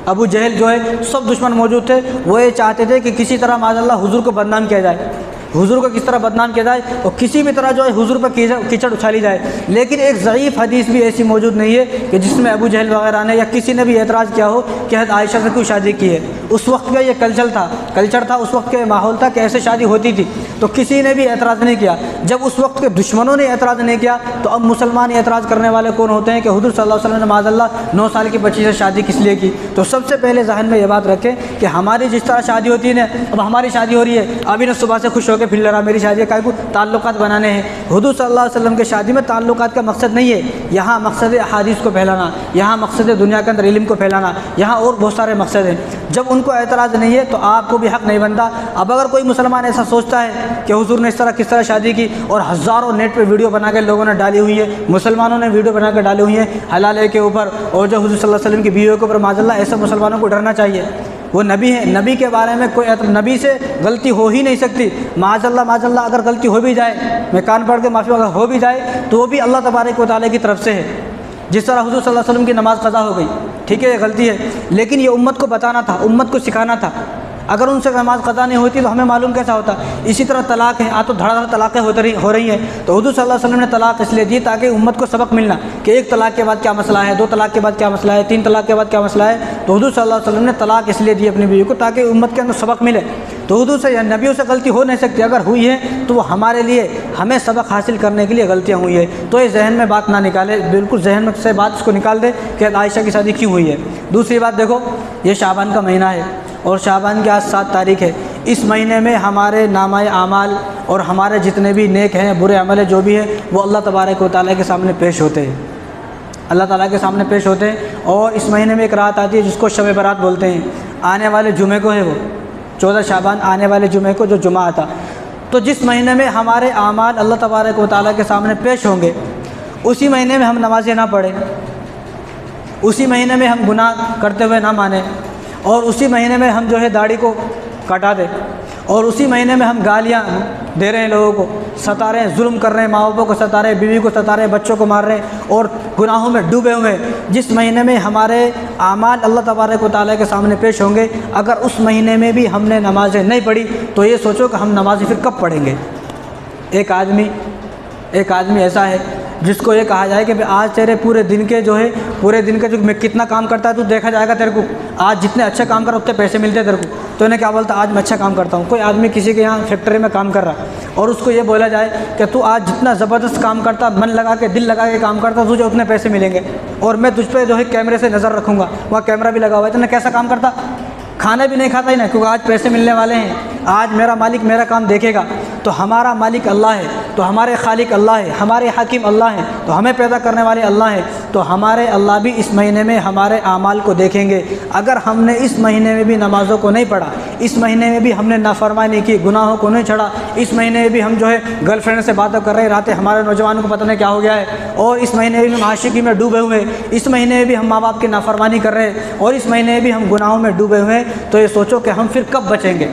S1: अबू जहल जो है सब दुश्मन मौजूद थे। वो ये चाहते थे कि किसी तरह माज़अल्लाह हुजूर को बदनाम किया जाए, हुजूर को किस तरह बदनाम किया जाए और किसी भी तरह जो है हुजूर पर कीचड़ उछाली जाए। लेकिन एक ज़ईफ़ हदीस भी ऐसी मौजूद नहीं है कि जिसमें अबू जहल वगैरह ने या किसी ने भी एतराज़ किया हो कि हज़रत आयशा से क्यों शादी की है। उस वक्त का ये कल्चर था, उस वक्त का माहौल था कि ऐसे शादी होती थी, तो किसी ने भी एतराज़ नहीं किया। जब उस वक्त के दुश्मनों ने एतराज़ नहीं किया तो अब मुसलमान एतराज़ करने वाले कौन होते हैं कि हुजूर सल्लल्लाहु अलैहि वसल्लम ने माज़अल्लाह 9 साल की बच्ची से शादी किस लिए की। तो सबसे पहले ज़हन में ये बात रखें कि हमारी जिस तरह शादी होती है ना, अब हमारी शादी हो रही है, अभी ना सुबह से खुश होकर फिर लड़ा मेरी शादी है, को ताल्लुकात बनाने हैं। हुजूर सल्लल्लाहु अलैहि वसल्लम की शादी में ताल्लुकात का मकसद नहीं है, यहाँ मकसद है अहादीस को फैलाना, यहाँ मकसद है दुनिया के अंदर इल्म को फैलाना, यहाँ और बहुत सारे मकसद हैं। जब उनको एतराज़ नहीं है तो आपको भी हक़ नहीं बनता। अब अगर कोई मुसलमान ऐसा सोचता है कि हुजूर ने इस तरह किस तरह शादी की, और हज़ारों नेट पे वीडियो बना के लोगों ने डाली हुई है, मुसलमानों ने वीडियो बना कर डाली हुई है हलाले के ऊपर और जो हुजूर सल्लल्लाहु अलैहि वसल्लम की बीवियों के ऊपर, माज़अल्लाह ऐसे मुसलमानों को डरना चाहिए। वो नबी है, नबी के बारे में कोई नबी से गलती हो ही नहीं सकती। माज़अल्लाह अगर गलती हो भी जाए, मैं कान पढ़ के माफ़ी अगर हो भी जाए तो वो भी अल्लाह तबारक व तआला की तरफ से है। जिस तरह हुजूर सल्लल्लाहु अलैहि वसल्लम की नमाज़ क़ज़ा हो गई, ठीक है ये गलती है, लेकिन ये उम्मत को बताना था, उम्मत को सिखाना था। अगर उनसे नमाज़ क़ज़ा नहीं होती तो हमें मालूम कैसा होता। इसी तरह तलाक़ है, आज तो धड़ाधड़ तलाक़ें हो रही हैं। तो हुजूर सल्लल्लाहु अलैहि वसल्लम ने तलाक़ इसलिए दी ताकि उम्मत को सबक मिलना कि 1 तलाक़ के बाद क्या मसला है, 2 तलाक़ के बाद क्या मसला है, 3 तलाक़ के बाद क्या मसला है। तो हुजूर सल्लल्लाहु अलैहि वसल्लम ने तलाक़ इसलिए दी अपनी बीवी को ताकि उम्मत के अंदर सबक मिले। तो हुजूर से या नबियों से गलती हो नहीं सकती, अगर हुई है तो वो हमारे लिए, हमें सबक हासिल करने के लिए गलतियाँ हुई है। तो ये जहन में बात ना निकाले, बिल्कुल जहन में से बात इसको निकाल दे कि आयशा की शादी क्यों हुई है। दूसरी बात देखो, ये शाबान का महीना है और शाबान की आज 7 तारीख़ है। इस महीने में हमारे नामाए आमाल और हमारे जितने भी नेक हैं, बुरे अमल जो भी है, वो अल्लाह तबारक व तआला के सामने पेश होते हैं, अल्लाह ताला के सामने पेश होते हैं। और इस महीने में एक रात आती है जिसको शब बरात बोलते हैं, आने वाले जुमे को है वो 14 शाबान, आने वाले जुमे को जो जुमा आता। तो जिस महीने में हमारे आमाल अल्लाह तबारक व तआला के सामने पेश होंगे, उसी महीने में हम नमाज़ें ना पढ़ें, उसी महीने में हम गुनाह करते हुए ना माने, और उसी महीने में हम जो है दाढ़ी को कटा दें, और उसी महीने में हम गालियाँ दे रहे हैं, लोगों को सता रहे हैं, जुल्म कर रहे हैं, माँ बापों को सता रहे हैं, बीवी को सता रहे हैं, बच्चों को मार रहे हैं और गुनाहों में डूबे हुए हैं। जिस महीने में हमारे आमाल अल्लाह तबारक व तआला के सामने पेश होंगे, अगर उस महीने में भी हमने नमाज़ें नहीं पढ़ी तो ये सोचो कि हम नमाज़ें फिर कब पढ़ेंगे। एक आदमी ऐसा है जिसको ये कहा जाए कि आज तेरे पूरे दिन के जो है, पूरे दिन के जो मैं कितना काम करता है तो देखा जाएगा तेरे को, आज जितने अच्छे काम कर उतने पैसे मिलते हैं तेरे को। तो इन्हें क्या बोलता, आज मैं अच्छा काम करता हूँ। कोई आदमी किसी के यहाँ फैक्ट्री में काम कर रहा और उसको ये बोला जाए कि तू आज जितना ज़बरदस्त काम करता, मन लगा के, दिल लगा के काम करता, तुझे उतने पैसे मिलेंगे और मैं तुझ पर जो है कैमरे से नज़र रखूँगा, वहाँ कैमरा भी लगा हुआ है, तो कैसा काम करता, खाना भी नहीं खाता ही ना, क्योंकि आज पैसे मिलने वाले हैं, आज मेरा मालिक मेरा काम देखेगा। तो हमारा मालिक अल्लाह है, तो हमारे खालिक अल्लाह है, हमारे हाकिम अल्लाह हैं, तो हमें पैदा करने वाले अल्लाह हैं। तो हमारे अल्लाह भी इस महीने में हमारे आमाल को देखेंगे। अगर हमने इस महीने में भी नमाज़ों को नहीं पढ़ा, इस महीने में भी हमने नाफरमानी की, गुनाहों को नहीं छड़ा, इस महीने में भी हम जो है गर्लफ्रेंड से बातें कर रहे रहते, हमारे नौजवान को पता नहीं क्या हो गया है, और इस महीने में भी हम आशिकी में डूबे हुए हैं, इस महीने में भी हम माँ बाप की नाफरमानी कर रहे हैं, और इस महीने में भी हम गुनाहों में डूबे हुए हैं, तो ये सोचो कि हम फिर कब बचेंगे।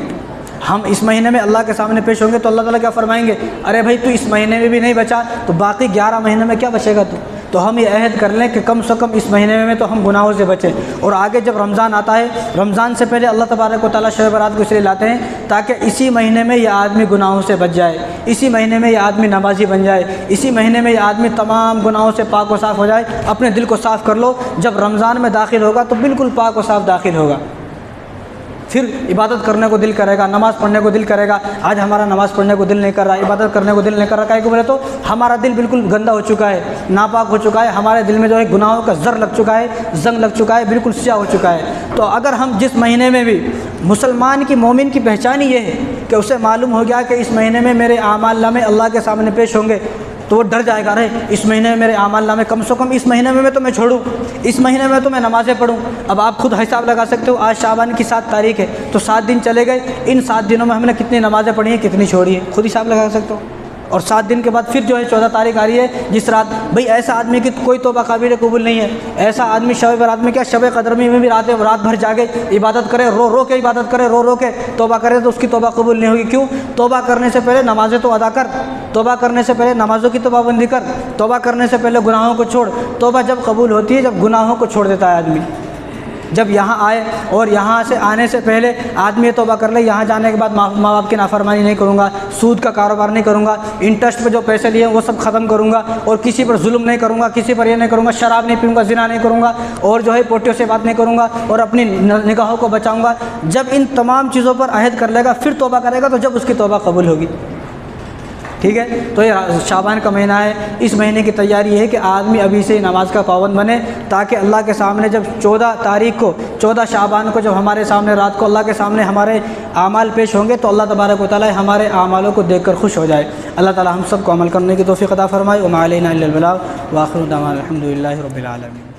S1: हम इस महीने में अल्लाह के सामने पेश होंगे तो अल्लाह ताला क्या फरमाएंगे, अरे भाई तू इस महीने में भी नहीं बचा तो बाकी 11 महीने में क्या बचेगा तू। तो हम ये अहद कर लें कि कम से कम इस महीने में तो हम गुनाहों से बचें। और आगे जब रमज़ान आता है, रमज़ान से पहले अल्लाह तबारक व तआला शब बरात को इसलिए लाते हैं ताकि इसी महीने में ये आदमी गुनाहों से बच जाए, इसी महीने में ये आदमी नमाजी बन जाए, इसी महीने में ये आदमी तमाम गुनाहों से पाक व साफ़ हो जाए। अपने दिल को साफ़ कर लो, जब रमज़ान में दाखिल होगा तो बिल्कुल पाक व साफ़ दाखिल होगा, फिर इबादत करने को दिल करेगा, नमाज़ पढ़ने को दिल करेगा। आज हमारा नमाज़ पढ़ने को दिल नहीं कर रहा, इबादत करने को दिल नहीं कर रहा, काहे को बोले तो हमारा दिल बिल्कुल गंदा हो चुका है, नापाक हो चुका है, हमारे दिल में जो है गुनाहों का ज़र लग चुका है, जंग लग चुका है, बिल्कुल स्याह हो चुका है। तो अगर हम जिस महीने में भी, मुसलमान की मोमिन की पहचान ही ये है कि उसे मालूम हो गया कि इस महीने में मेरे आमाल नामे अल्लाह के सामने पेश होंगे, तो वो डर जाएगा, अरे इस महीने में मेरे आमाल नामे कम से कम इस महीने में तो मैं छोड़ूं, इस महीने में तो मैं नमाज़ें पढ़ूं। अब आप खुद हिसाब लगा सकते हो, आज शाबान की 7 तारीख है, तो 7 दिन चले गए, इन 7 दिनों में हमने कितनी नमाज़ें पढ़ी हैं, कितनी छोड़ी है, खुद हिसाब लगा सकते हो। और 7 दिन के बाद फिर जो है 14 तारीख आ रही है, जिस रात, भाई ऐसा आदमी की कोई तौबा काबिल कबूल नहीं है, ऐसा आदमी शब बरात में क्या, शब कदर में भी रात भर जागे, इबादत करे, रो रो के इबादत करे, रो रो के तौबा करे, तो उसकी तौबा कबूल नहीं होगी। क्यों? तौबा करने से पहले नमाज़ें तो अदा कर, तौबा करने से पहले नमाज़ों की तो पाबंदी कर, तौबा करने से पहले गुनाहों को छोड़। तौबा जब कबूल होती है जब गुनाहों को छोड़ देता है आदमी, जब यहाँ आए और यहाँ से आने से पहले आदमी तौबा कर ले, यहाँ जाने के बाद माँ बाप की नाफरमानी नहीं करूँगा, सूद का कारोबार नहीं करूँगा, इंटरेस्ट पे जो पैसे लिए वो सब ख़त्म करूँगा, और किसी पर जुल्म नहीं करूँगा, किसी पर ये नहीं करूँगा, शराब नहीं पीऊँगा, ज़िना नहीं करूँगा, और जो है पोटियों से बात नहीं करूँगा, और अपनी निगाहों को बचाऊँगा। जब इन तमाम चीज़ों पर अहद कर लेगा फिर तौबा करेगा, तो जब उसकी तौबा कबूल होगी। ठीक है, तो ये शाबान का महीना है। इस महीने की तैयारी है कि आदमी अभी से नमाज का पाबंद बने, ताकि अल्लाह के सामने जब 14 तारीख को, 14 शाबान को जब हमारे सामने रात को अल्लाह के सामने हमारे आमाल पेश होंगे, तो अल्लाह तबारक व तआला हमारे आमालों को देखकर खुश हो जाए। अल्लाह ताला हम सब को अमल करने की तौफीक अता फरमाए। व मा अलैना इल्लल बलाग व आखिरु दअवाना अल्हम्दुलिल्लाहि रब्बिल आलमीन।